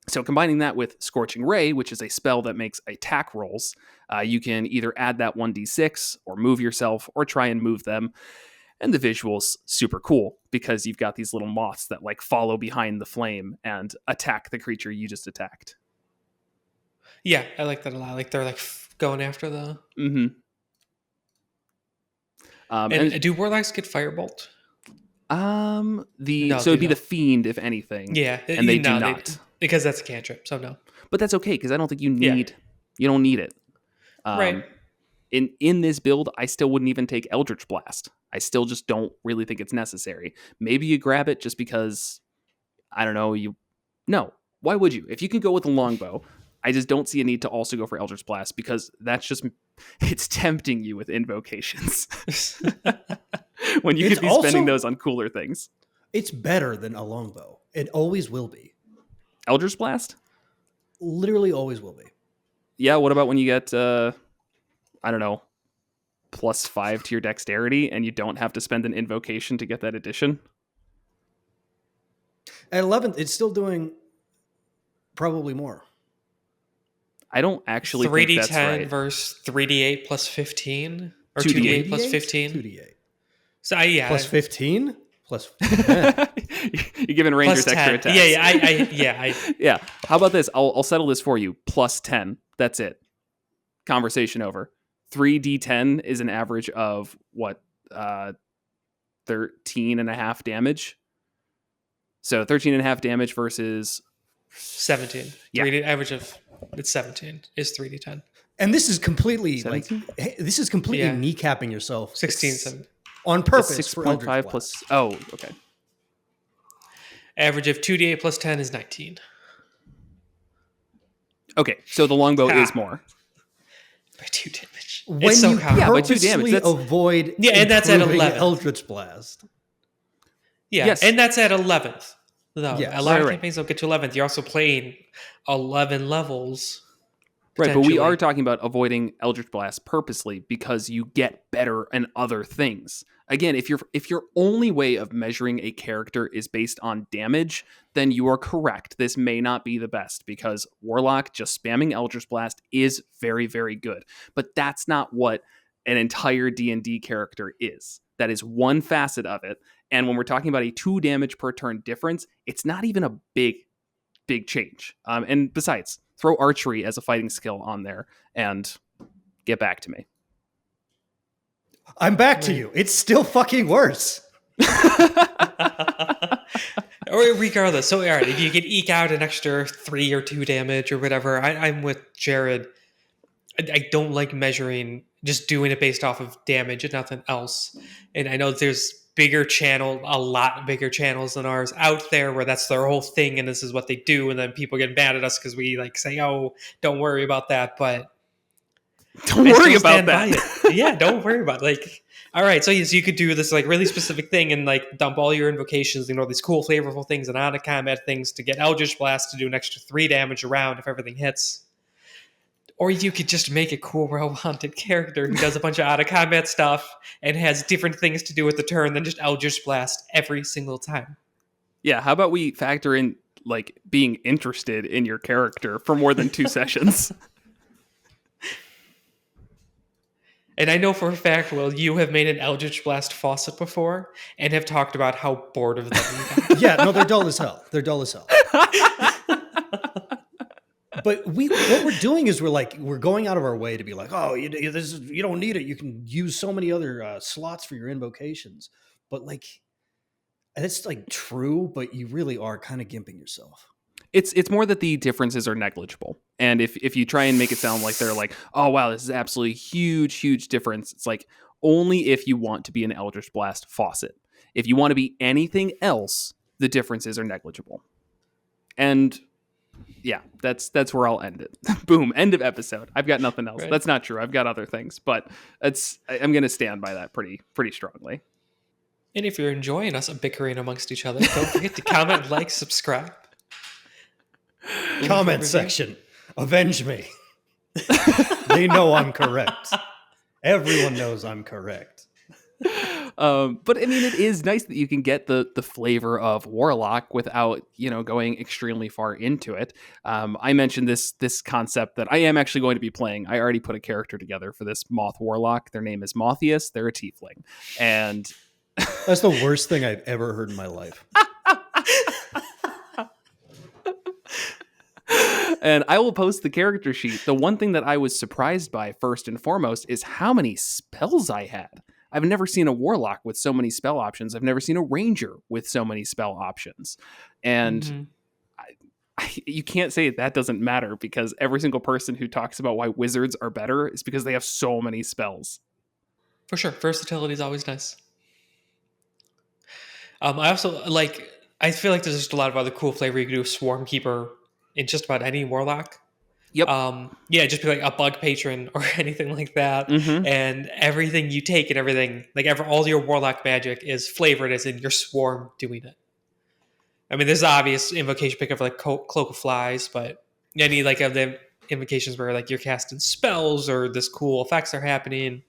So combining that with Scorching Ray, which is a spell that makes attack rolls, you can either add that 1d6 or move yourself or try and move them. And the visual's super cool because you've got these little moths that like follow behind the flame and attack the creature you just attacked. Yeah, I like that a lot. Like they're like going after the. Mm-hmm. And do Warlocks get Firebolt? So they it'd be the don't. Fiend, if anything. Yeah, and they do not. Because that's a cantrip, so no. But that's okay, because I don't think you don't need it. Right. In this build, I still wouldn't even take Eldritch Blast. I still just don't really think it's necessary. Maybe you grab it just because, I don't know, no. Why would you? If you can go with a longbow, I just don't see a need to also go for Eldritch Blast, because it's tempting you with invocations. When you could be spending those on cooler things. It's better than a longbow. It always will be. Eldritch Blast? Literally always will be. Yeah, what about when you get, I don't know, +5 to your dexterity and you don't have to spend an invocation to get that addition? At 11th, it's still doing probably more. I don't actually 3d10 think that's right. versus 3d8 plus 15? Or 2d8 2d8 plus 15? 2d8. So, yeah. Plus 15? Plus 10. You're giving Rangers plus extra 10. attacks. Yeah. How about this? I'll settle this for you. Plus 10. That's it. Conversation over. 3d10 is an average of what? 13.5 damage. So 13.5 damage versus 17. Yeah. Average of it's 17 is 3d10. And this is completely 17? kneecapping yourself. 16. On purpose. 6.5 plus. Oh, okay. Average of 2d8 plus 10 is 19. Okay, so the longbow is more. By 2 damage. When it's so you common. by 2 damage, that's- avoid and that's at 11. Eldritch Blast. Yeah, Yes. and that's at 11th. Though. Yes. A lot of Right. campaigns don't get to 11th. You're also playing 11 levels. Right, but we potentially. are talking about avoiding Eldritch Blast purposely because you get better and other things. Again, if your only way of measuring a character is based on damage, then you are correct. This may not be the best because Warlock just spamming Eldritch Blast is very, very good. But that's not what an entire D&D character is. That is one facet of it. And when we're talking about a 2 damage per turn difference, it's not even a big change. And besides, throw archery as a fighting skill on there and get back to me. I'm back to you. It's still fucking worse. Or regardless. So, all right, if you can eke out an extra 3 or 2 damage or whatever, I'm with Jared. I don't like measuring, just doing it based off of damage and nothing else. And I know there's a lot bigger channels than ours out there where that's their whole thing and this is what they do. And then people get mad at us because we like say, oh, don't worry about that. But don't worry about that. Yeah, don't worry about it. Like, all right, so you could do this like really specific thing and like dump all your invocations, these cool, flavorful things and out of combat things to get Eldritch Blast to do an extra 3 damage around if everything hits. Or you could just make a cool, well-wanted character who does a bunch of out-of-combat stuff and has different things to do with the turn than just Eldritch Blast every single time. Yeah, how about we factor in like being interested in your character for more than 2 sessions? And I know for a fact, Will, you have made an Eldritch Blast faucet before and have talked about how bored of them you got. Yeah, no, they're dull as hell. They're dull as hell. But what we're doing is we're going out of our way to be like, oh, you don't need it. You can use so many other slots for your invocations. But like, it's like true, but you really are kind of gimping yourself. It's more that the differences are negligible. And if you try and make it sound like they're like, oh, wow, this is absolutely huge difference. It's like only if you want to be an Eldritch Blast faucet. If you want to be anything else, the differences are negligible. And yeah, that's where I'll end it. Boom, end of episode. I've got nothing else. Right. That's not true. I've got other things, but I'm going to stand by that pretty strongly. And if you're enjoying us bickering amongst each other, don't forget to comment, like, subscribe. Comment section. Avenge me. They know I'm correct. Everyone knows I'm correct. But I mean, it is nice that you can get the flavor of Warlock without, going extremely far into it. I mentioned this concept that I am actually going to be playing. I already put a character together for this Moth Warlock. Their name is Mothius. They're a tiefling. And that's the worst thing I've ever heard in my life. And I will post the character sheet. The one thing that I was surprised by, first and foremost, is how many spells I had. I've never seen a Warlock with so many spell options. I've never seen a Ranger with so many spell options. And you can't say that doesn't matter, because every single person who talks about why wizards are better is because they have so many spells. For sure. Versatility is always nice. I also I feel like there's just a lot of other cool flavor you can do with Swarm Keeper in just about any Warlock. Yep. Just be like a bug patron or anything like that. Mm-hmm. And everything you take and everything, all your Warlock magic is flavored as in your Swarm doing it. I mean, there's obvious invocation pick of like Cloak of Flies, but any of the invocations where you're casting spells or this cool effects are happening,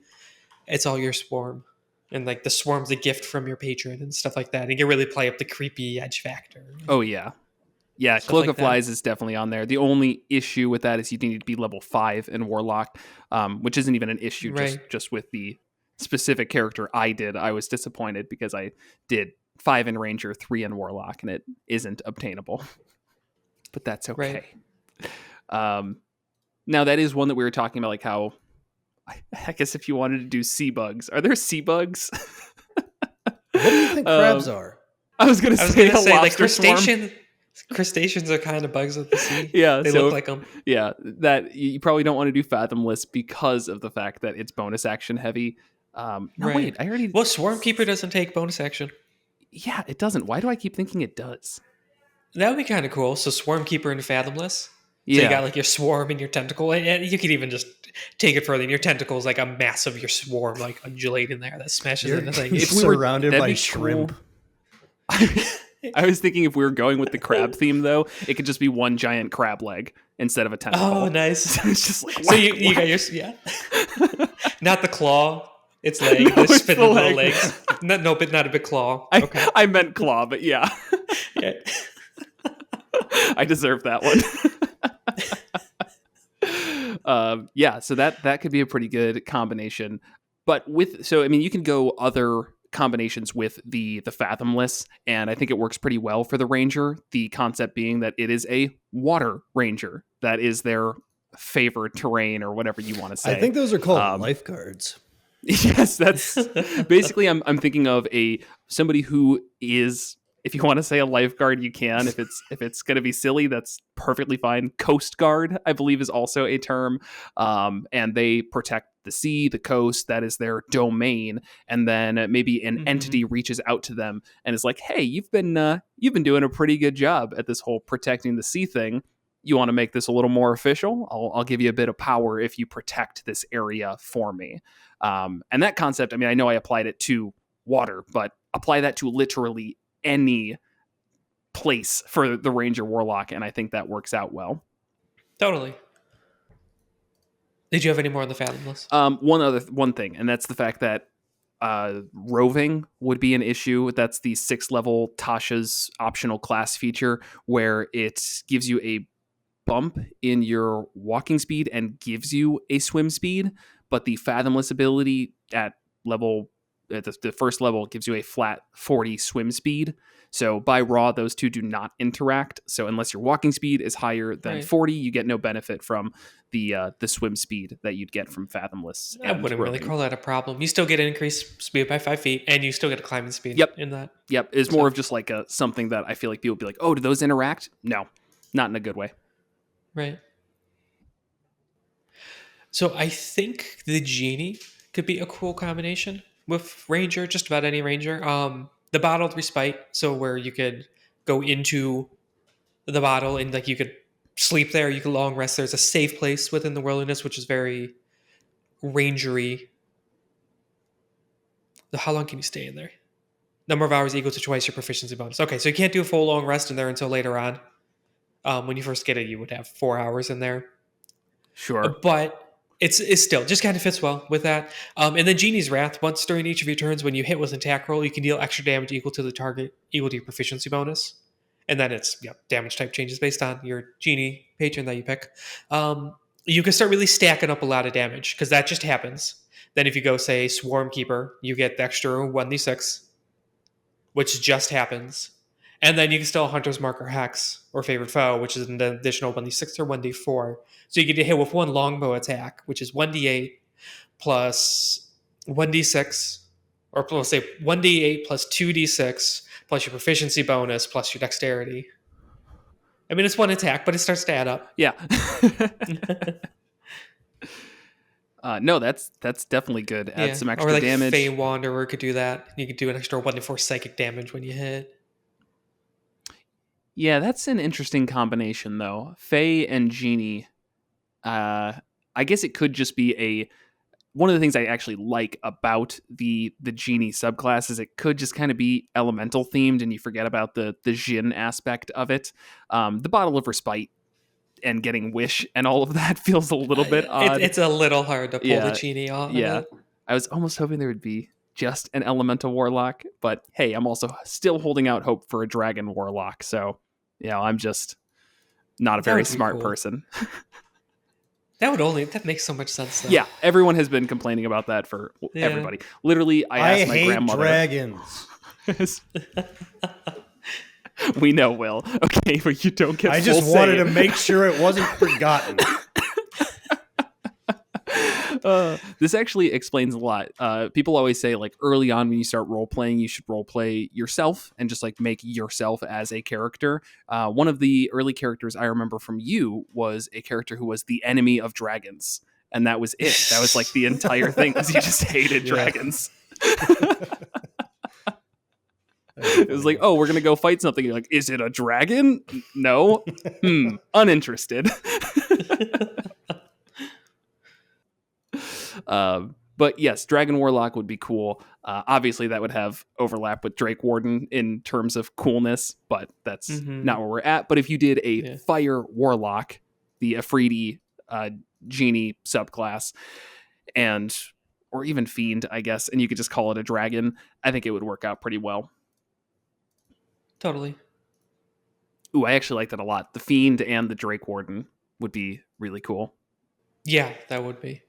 it's all your Swarm. And the Swarm's a gift from your patron and stuff like that. And you can really play up the creepy edge factor. Oh, yeah. Yeah, Cloak of Flies is definitely on there. The only issue with that is you need to be level 5 in Warlock, which isn't even an issue, right. just with the specific character I did. I was disappointed because I did 5 in Ranger, 3 in Warlock, and it isn't obtainable. But that's okay. Right. Now, that is one that we were talking about, how, I guess if you wanted to do sea bugs, are there sea bugs? What do you think crabs are? I was going to say crustacean. Crustaceans are kind of bugs of the sea. Yeah, they look like them. Yeah, that you probably don't want to do Fathomless because of the fact that it's bonus action heavy. Wait, I already. Well, Swarm Keeper doesn't take bonus action. Yeah, it doesn't. Why do I keep thinking it does? That would be kind of cool. So Swarm Keeper and Fathomless. Yeah. So you got your swarm and your tentacle, and you could even just take it further. Your tentacle is like a mass of your swarm, undulating there that smashes into things. If surrounded by shrimp. Cool. I was thinking if we were going with the crab theme, though, it could just be one giant crab leg instead of a tentacle. Oh, nice. It's just like, so you got your, not the claw. It's leg. No, the spinning little legs. No, but not a big claw. Okay. I meant claw, but yeah. Yeah. I deserve that one. So that could be a pretty good combination. But you can go other combinations with the Fathomless, and I think it works pretty well for the Ranger. The concept being that it is a water Ranger. That is their favorite terrain, or whatever you want to say. I think those are called lifeguards. Yes, that's basically. I'm thinking of somebody who is. If you want to say a lifeguard, you can. If it's going to be silly, that's perfectly fine. Coast Guard, I believe, is also a term, and they protect the sea, the coast. That is their domain. And then maybe an entity reaches out to them and is like, "Hey, you've been doing a pretty good job at this whole protecting the sea thing. You want to make this a little more official? I'll give you a bit of power if you protect this area for me." And that concept, I know I applied it to water, but apply that to literally any place for the Ranger Warlock, and I think that works out well. Totally. Did you have any more on the Fathomless? One thing, and that's the fact that roving would be an issue. That's the 6th level Tasha's optional class feature, where it gives you a bump in your walking speed and gives you a swim speed, but the Fathomless ability at the first level gives you a flat 40 swim speed. So by raw, those two do not interact. So unless your walking speed is higher than Right. 40, you get no benefit from the swim speed that you'd get from Fathomless. I And wouldn't really roving. call that a problem. You still get an increased speed by 5 feet, and you still get a climbing speed Yep. in that. Yep, it's more of just like something that I feel like people would be like, oh, do those interact? No, not in a good way. Right. So I think the Genie could be a cool combination with Ranger, just about any Ranger. The bottled respite, so where you could go into the bottle and like you could sleep there, you could long rest. There's a safe place within the wilderness, which is very rangery. How long can you stay in there? Number of hours equal to twice your proficiency bonus. Okay, so you can't do a full long rest in there until later on. When you first get it, you would have 4 hours in there. Sure. But it's still just kind of fits well with that. And then Genie's Wrath. Once during each of your turns, when you hit with an attack roll, you can deal extra damage equal to the target, equal to your proficiency bonus. And then it's damage type changes based on your Genie patron that you pick. You can start really stacking up a lot of damage because that just happens. Then if you go say Swarm Keeper, you get the extra 1d6, which just happens. And then you can still Hunter's Mark or Hex or Favorite Foe, which is an additional 1d6 or 1d4. So you get to hit with one longbow attack, which is 1d8 plus 1d6, or let's say 1d8 plus 2d6 plus your proficiency bonus plus your dexterity. I mean, it's one attack, but it starts to add up. Yeah. No, that's definitely good. Add some extra or like damage. Fey Wanderer could do that. You could do an extra 1d4 psychic damage when you hit. Yeah, that's an interesting combination, though. Fey and Genie. I guess it could just be one of the things I actually like about the Genie subclass is it could just kind of be elemental themed, and you forget about the Jin aspect of it. The Bottle of Respite and getting Wish and all of that feels a little bit odd. It's a little hard to pull the Genie off. Yeah, of it. I was almost hoping there would be just an elemental warlock, but hey, I'm also still holding out hope for a dragon warlock. So, I'm just not a very smart person. That makes so much sense, though. Yeah, everyone has been complaining about that for everybody. Literally, I asked my grandmother. Dragons. We know, Will. Okay, but you don't get. I just wanted to make sure it wasn't forgotten. This actually explains a lot. People always say, like, early on when you start role playing, you should role play yourself and just like make yourself as a character. One of the early characters I remember from you was a character who was the enemy of dragons, and that was it. That was like the entire thing. Was you just hated dragons. It was like, oh, we're gonna go fight something. You're like, is it a dragon? No. Uninterested. But yes, Dragon Warlock would be cool. Obviously, that would have overlap with Drake Warden in terms of coolness, but that's not where we're at. But if you did a Fire Warlock, the Afridi Genie subclass, or even Fiend, I guess, and you could just call it a dragon, I think it would work out pretty well. Totally. Ooh, I actually like that a lot. The Fiend and the Drake Warden would be really cool. Yeah, that would be.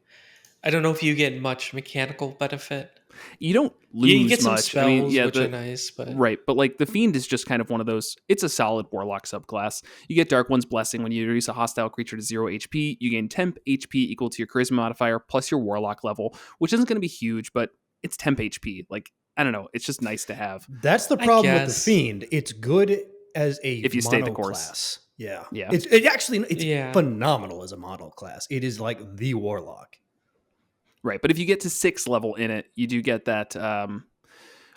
I don't know if you get much mechanical benefit. You don't lose you get much. Some spells, I mean, which are nice, but right. But like the Fiend is just kind of one of those. It's a solid Warlock subclass. You get Dark One's Blessing when you reduce a hostile creature to 0 HP. You gain temp HP equal to your Charisma modifier plus your Warlock level, which isn't going to be huge, but it's temp HP. Like, I don't know. It's just nice to have. That's the problem with the Fiend. It's good as a if you stay the course. Class. Yeah. It's phenomenal as a model class. It is like the Warlock. Right, but if you get to 6th level in it, you do get that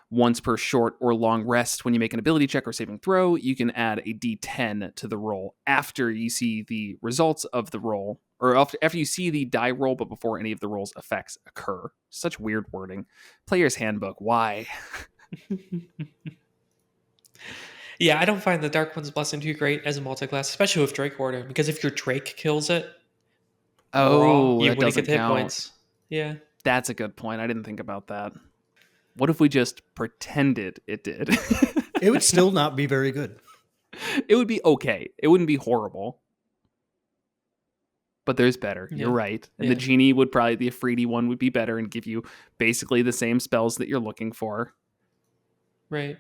once per short or long rest when you make an ability check or saving throw, you can add a d10 to the roll after you see the results of the roll, or after you see the die roll, but before any of the roll's effects occur. Such weird wording. Player's Handbook, why? Yeah, I don't find the Dark One's Blessing too great as a multiclass, especially with Drake Warden, because if your Drake kills it, raw, Oh, you that wouldn't get doesn't the hit count. points. Yeah. That's a good point. I didn't think about that. What if we just pretended it did? It would still not be very good. It would be okay. It wouldn't be horrible. But there's better. Yeah. You're right. And Yeah. the genie would probably, the Afridi one would be better and give you basically the same spells that you're looking for. Right.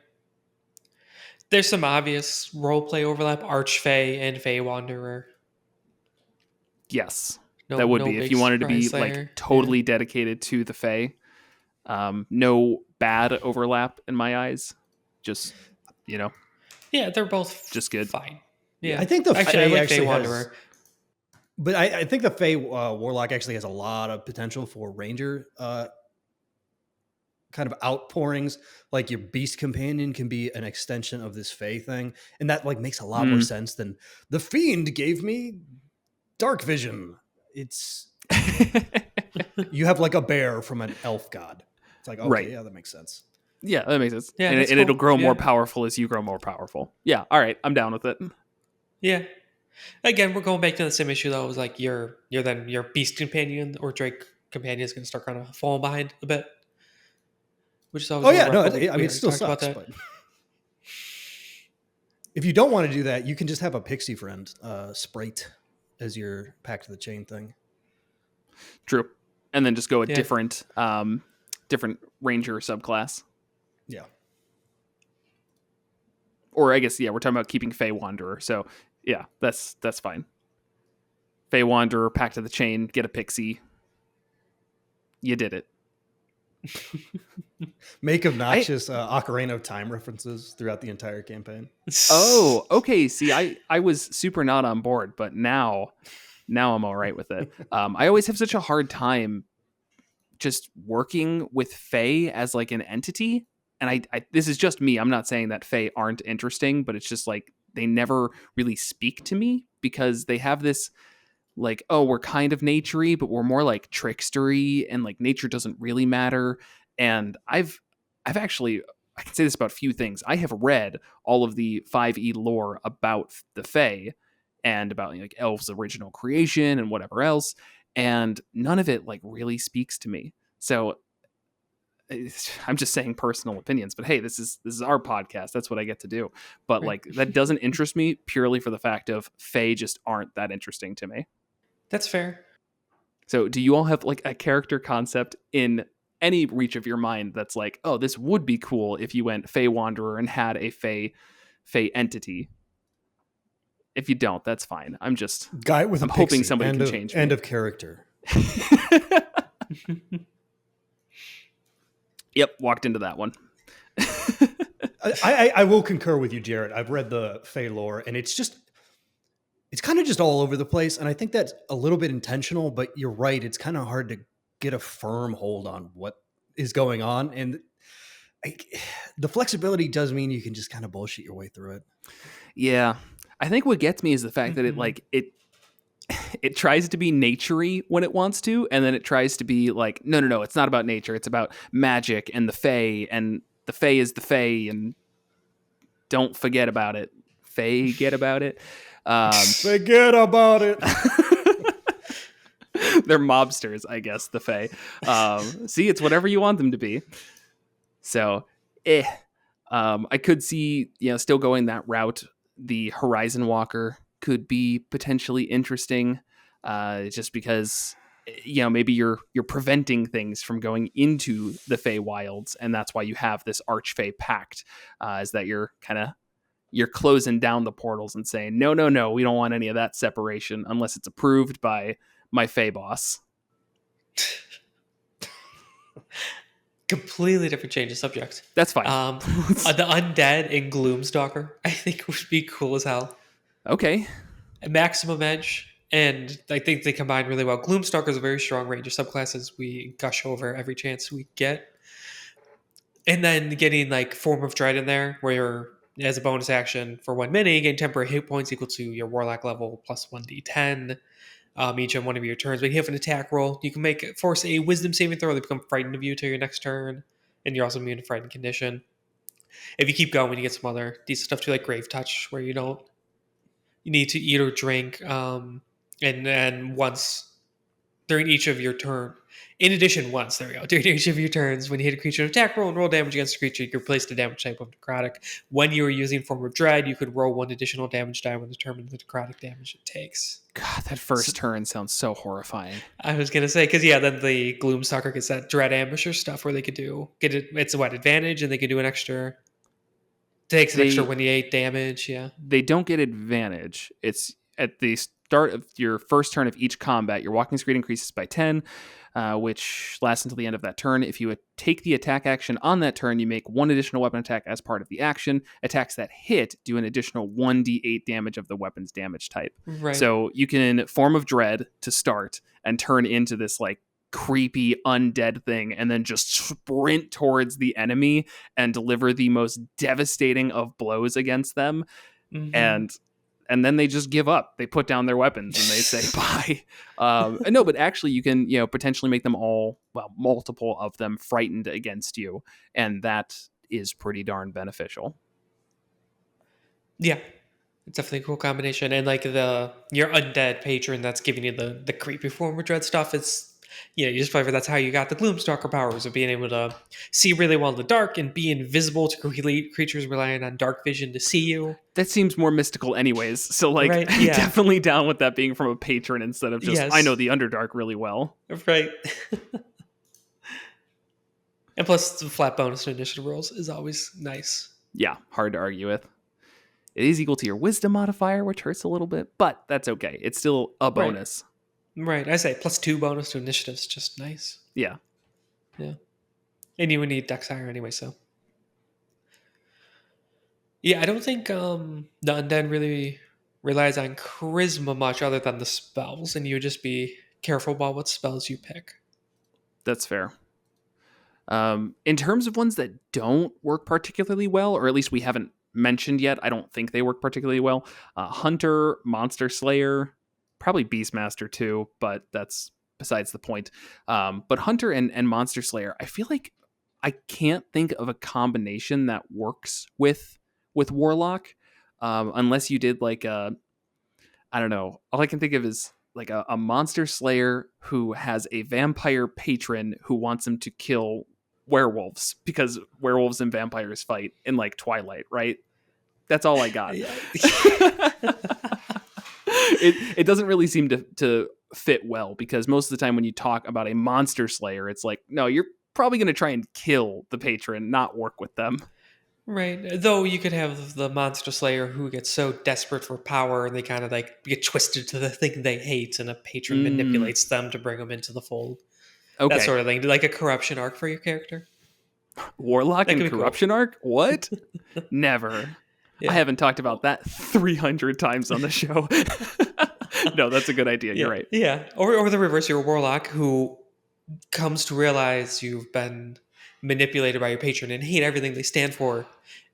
There's some obvious roleplay overlap. Archfey and Fey Wanderer. Yes. No, That would no be if big you wanted to be surprise like there. totally dedicated to the Fae. No bad overlap in my eyes. Just, Yeah, they're both just good. fine. Yeah, I think the actually, I Fey like actually Fey has, Wanderer. but I think the Fey Warlock actually has a lot of potential for Ranger kind of outpourings. Like your Beast Companion can be an extension of this Fey thing, and that like makes a lot more sense than the Fiend gave me dark vision. It's you have like a bear from an elf god. It's like, okay, Right. yeah, that makes sense. Yeah, that makes sense. Yeah, and that's it'll cool. grow more Yeah. powerful as you grow more powerful. Yeah, all right, I'm down with it. Yeah. Again, we're going back to the same issue though. It was like your Beast Companion or Drake Companion is going to start kind of falling behind a bit, which is always Oh a yeah, little no, rough, but I mean we it still already talked sucks. about But if you don't want to do that, you can just have a pixie friend, Sprite, as your Pact of the Chain thing. True. And then just go a Yeah. different ranger subclass. Yeah. Or I guess, yeah, we're talking about keeping Fey Wanderer. So yeah, that's fine. Fey Wanderer, Pact of the Chain, get a pixie. You did it. Make obnoxious Ocarina of Time references throughout the entire campaign. Oh, okay. See, I was super not on board, but now I'm all right with it. I always have such a hard time just working with Fae as like an entity. And I this is just me. I'm not saying that Fae aren't interesting, but it's just like they never really speak to me because they have this like, oh, we're kind of naturey, but we're more like trickstery, and like nature doesn't really matter. And I've actually, I can say this about a few things. I have read all of the 5e lore about the Fae and about like elves' original creation and whatever else, and none of it like really speaks to me. So I'm just saying personal opinions, but hey, this is our podcast. That's what I get to do. But Right. like that doesn't interest me purely for the fact of Fae just aren't that interesting to me. That's fair. So do you all have like a character concept in any reach of your mind that's like, oh, this would be cool if you went Fey Wanderer and had a Fey entity? If you don't, that's fine. I'm Guy with I'm a hoping pixie. somebody can change me. End of character. Yep, walked into that one. I will concur with you, Jared. I've read the Fey lore, and it's kind of just all over the place. And I think that's a little bit intentional, but you're right. It's kind of hard to get a firm hold on what is going on. And the flexibility does mean you can just kind of bullshit your way through it. Yeah. I think what gets me is the fact that it tries to be naturey when it wants to, and then it tries to be like, no, it's not about nature. It's about magic and the Fae, and the Fae is the Fae, and don't forget about it. Fae, get about it. Forget about it. They're mobsters, I guess, the Fae. See, it's whatever you want them to be. So, I could see, still going that route. The Horizon Walker could be potentially interesting, just because, maybe you're preventing things from going into the Fey wilds, and that's why you have this Archfey Pact, is that you're closing down the portals and saying, no, we don't want any of that separation unless it's approved by my Fey boss. Completely different change of subject. That's fine. The undead in Gloom Stalker, I think would be cool as hell. Okay. Maximum edge, and I think they combine really well. Gloom Stalker is a very strong ranger subclasses we gush over every chance we get. And then getting like Form of Dread in there, where you're, as a bonus action for 1 minute, you gain temporary hit points equal to your Warlock level plus 1d10 each on one of your turns. When you have an attack roll, you can force a Wisdom saving throw. They become frightened of you till your next turn, and you're also immune to frightened condition. If you keep going, you get some other decent stuff too, like Grave Touch, where you need to eat or drink, and then once during each of your turn. In addition, once, there we go. During each of your turns, when you hit a creature attack roll and roll damage against a creature, you can replace the damage type of necrotic. When you were using Form of Dread, you could roll 1 additional damage die when determining the necrotic damage it takes. God, that first turn sounds so horrifying. I was gonna say, because then the Gloom Stalker gets that Dread Ambusher stuff where they could get it. It's what advantage, and they could do an extra. Takes an extra 1d8 damage. Yeah, they don't get advantage. It's at the start of your first turn of each combat. Your walking speed increases by 10, which lasts until the end of that turn. If you take the attack action on that turn, you make 1 additional weapon attack as part of the action. Attacks that hit do an additional 1d8 damage of the weapon's damage type. right. So you can Form of Dread to start and turn into this like creepy undead thing and then just sprint towards the enemy and deliver the most devastating of blows against them. And then they just give up. They put down their weapons and they say bye. No, but actually you can, potentially make them all, multiple of them frightened against you. And that is pretty darn beneficial. Yeah. It's definitely a cool combination. And like your undead patron that's giving you the creepy Form of Dread stuff, it's you just flavor that's how you got the Gloom Stalker powers of being able to see really well in the dark and be invisible to creatures relying on dark vision to see you. That seems more mystical anyways. So like Right, yeah. definitely down with that being from a patron instead of just Yes. I know the Underdark really well. Right. And plus the flat bonus to initiative rolls is always nice. Yeah, hard to argue with. It is equal to your wisdom modifier, which hurts a little bit, but that's okay. It's still a bonus. Right. I say +2 bonus to initiatives, just nice. Yeah. Yeah. And you would need Dex higher anyway, so. Yeah, I don't think the Undead really relies on charisma much other than the spells, and you would just be careful about what spells you pick. That's fair. In terms of ones that don't work particularly well, or at least we haven't mentioned yet, I don't think they work particularly well. Hunter, Monster Slayer, probably Beastmaster too, but that's besides the point. But Hunter and Monster Slayer, I feel like I can't think of a combination that works with Warlock, unless you did like I don't know. All I can think of is like a Monster Slayer who has a vampire patron who wants him to kill werewolves because werewolves and vampires fight in like Twilight, right? That's all I got. It doesn't really seem to fit well because most of the time when you talk about a Monster Slayer, it's like, no, you're probably going to try and kill the patron, not work with them. Right. Though you could have the Monster Slayer who gets so desperate for power and they kind of like get twisted to the thing they hate and a patron manipulates them to bring them into the fold. Okay. That sort of thing. Like a corruption arc for your character. Warlock That and could be corruption arc? What? Never. Yeah. I haven't talked about that 300 times on the show. No, that's a good idea. You're right. Yeah. Or the reverse, you're a warlock who comes to realize you've been manipulated by your patron and hate everything they stand for.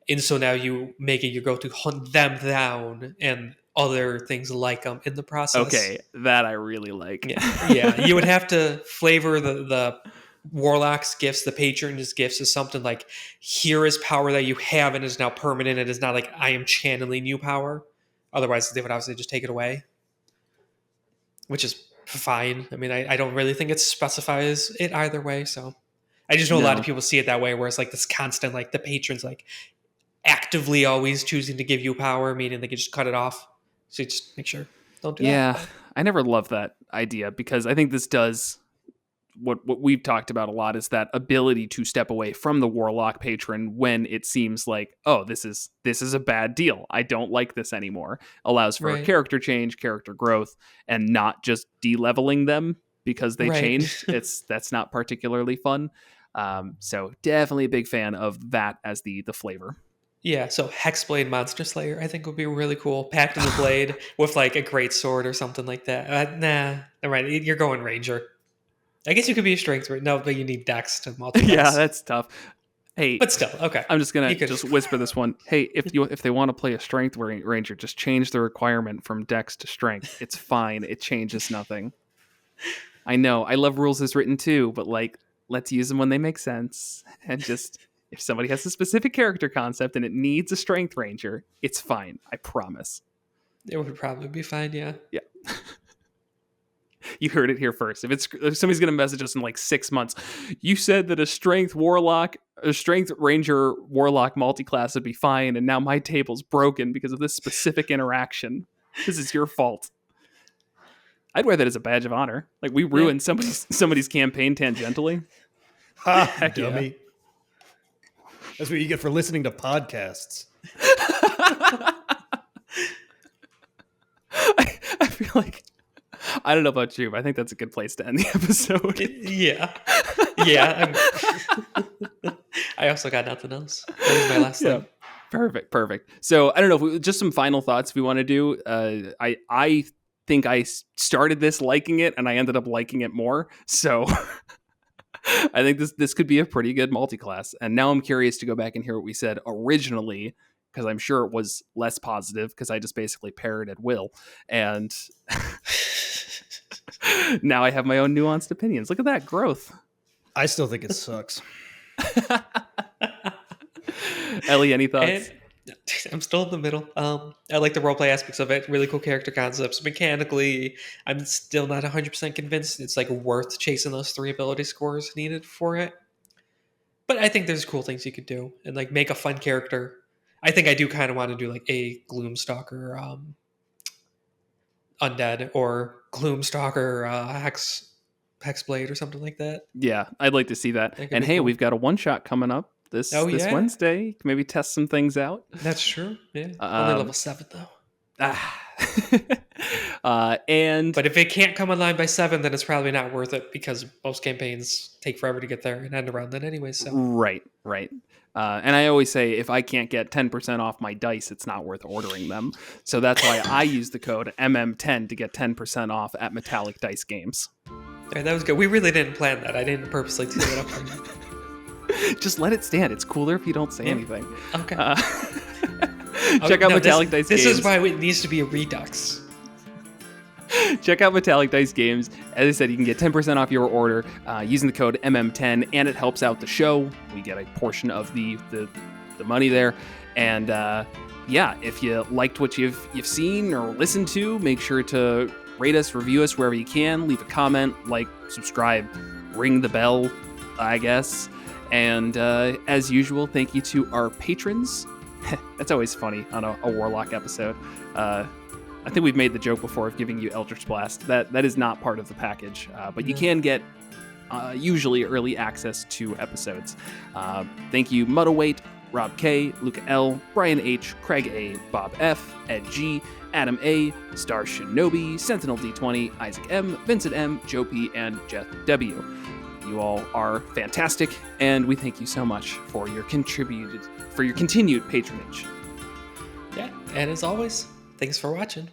And so now you make it your go to hunt them down and other things like them in the process. Okay, that I really like. Yeah. You would have to flavor the warlock's gifts, the patron's gifts, is something like, here is power that you have and is now permanent. It is not like I am channeling you power. Otherwise, they would obviously just take it away, which is fine. I mean, I don't really think it specifies it either way. So I just know a lot of people see it that way, where it's like this constant, like the patron's like actively always choosing to give you power, meaning they can just cut it off. So you just make sure don't do that. Yeah, I never loved that idea because I think this does what we've talked about a lot is that ability to step away from the warlock patron when it seems like, oh, this is a bad deal. I don't like this anymore. Allows for a character change, character growth, and not just de-leveling them because they changed. That's not particularly fun. So definitely a big fan of that as the flavor. Yeah, so Hexblade Monster Slayer I think would be really cool. Pact in the Blade with like a great sword or something like that. Nah, all right, you're going Ranger. I guess you could be a strength, right? No, but you need Dex to multiply. Yeah, that's tough. Hey, but still, okay. I'm just gonna just whisper this one. Hey, if they want to play a strength ranger, just change the requirement from Dex to strength. It's fine. It changes nothing. I know. I love rules as written too, but like, let's use them when they make sense. And just if somebody has a specific character concept and it needs a strength ranger, it's fine. I promise. It would probably be fine. Yeah. Yeah. You heard it here first. If somebody's going to message us in like 6 months, you said that a strength ranger warlock multiclass would be fine, and now my table's broken because of this specific interaction. This is your fault. I'd wear that as a badge of honor. Like, we ruined somebody's campaign tangentially. Ha, Heck dummy. yeah. That's what you get for listening to podcasts. I feel like, I don't know about you, but I think that's a good place to end the episode. Yeah. I also got nothing else. That was my last thing. Perfect. So I don't know if just some final thoughts we want to do. I think I started this liking it and I ended up liking it more. So I think this could be a pretty good multiclass. And now I'm curious to go back and hear what we said originally, because I'm sure it was less positive because I just basically parroted at will. And now I have my own nuanced opinions. Look at that growth. I still think it sucks. Ellie, any thoughts? I'm still in the middle. I like the roleplay aspects of it. Really cool character concepts. Mechanically, I'm still not 100% convinced it's like worth chasing those 3 ability scores needed for it. But I think there's cool things you could do and like make a fun character. I think I do kind of want to do like a Gloom Stalker Undead or Gloom Stalker Hexblade or something like that. Yeah, I'd like to see that. And hey, cool. We've got a one-shot coming up this Wednesday. Maybe test some things out. That's true. Yeah. Only level 7 though. But if it can't come online by 7, then it's probably not worth it because most campaigns take forever to get there and end around then anyway. So right. And I always say if I can't get 10% off my dice, it's not worth ordering them. So that's why I use the code MM10 to get 10% off at Metallic Dice Games. Yeah, that was good. We really didn't plan that. I didn't purposely tee it up for you. Just let it stand. It's cooler if you don't say anything. Okay. Check out Metallic Dice Games. This is why it needs to be a redux. Check out Metallic Dice Games. As I said, you can get 10% off your order using the code MM10, and it helps out the show. We get a portion of the money there. And if you liked what you've seen or listened to, make sure to rate us, review us wherever you can. Leave a comment, like, subscribe, ring the bell, I guess. And as usual, thank you to our patrons. That's always funny on a Warlock episode. I think we've made the joke before of giving you Eldritch Blast. That is not part of the package, but you can get usually early access to episodes. Thank you, Muddleweight, Rob K, Luca L, Brian H, Craig A, Bob F, Ed G, Adam A, Star Shinobi, Sentinel D20, Isaac M, Vincent M, Joe P, and Jeff W. You all are fantastic, and we thank you so much for your continued patronage. Yeah, and as always, thanks for watching.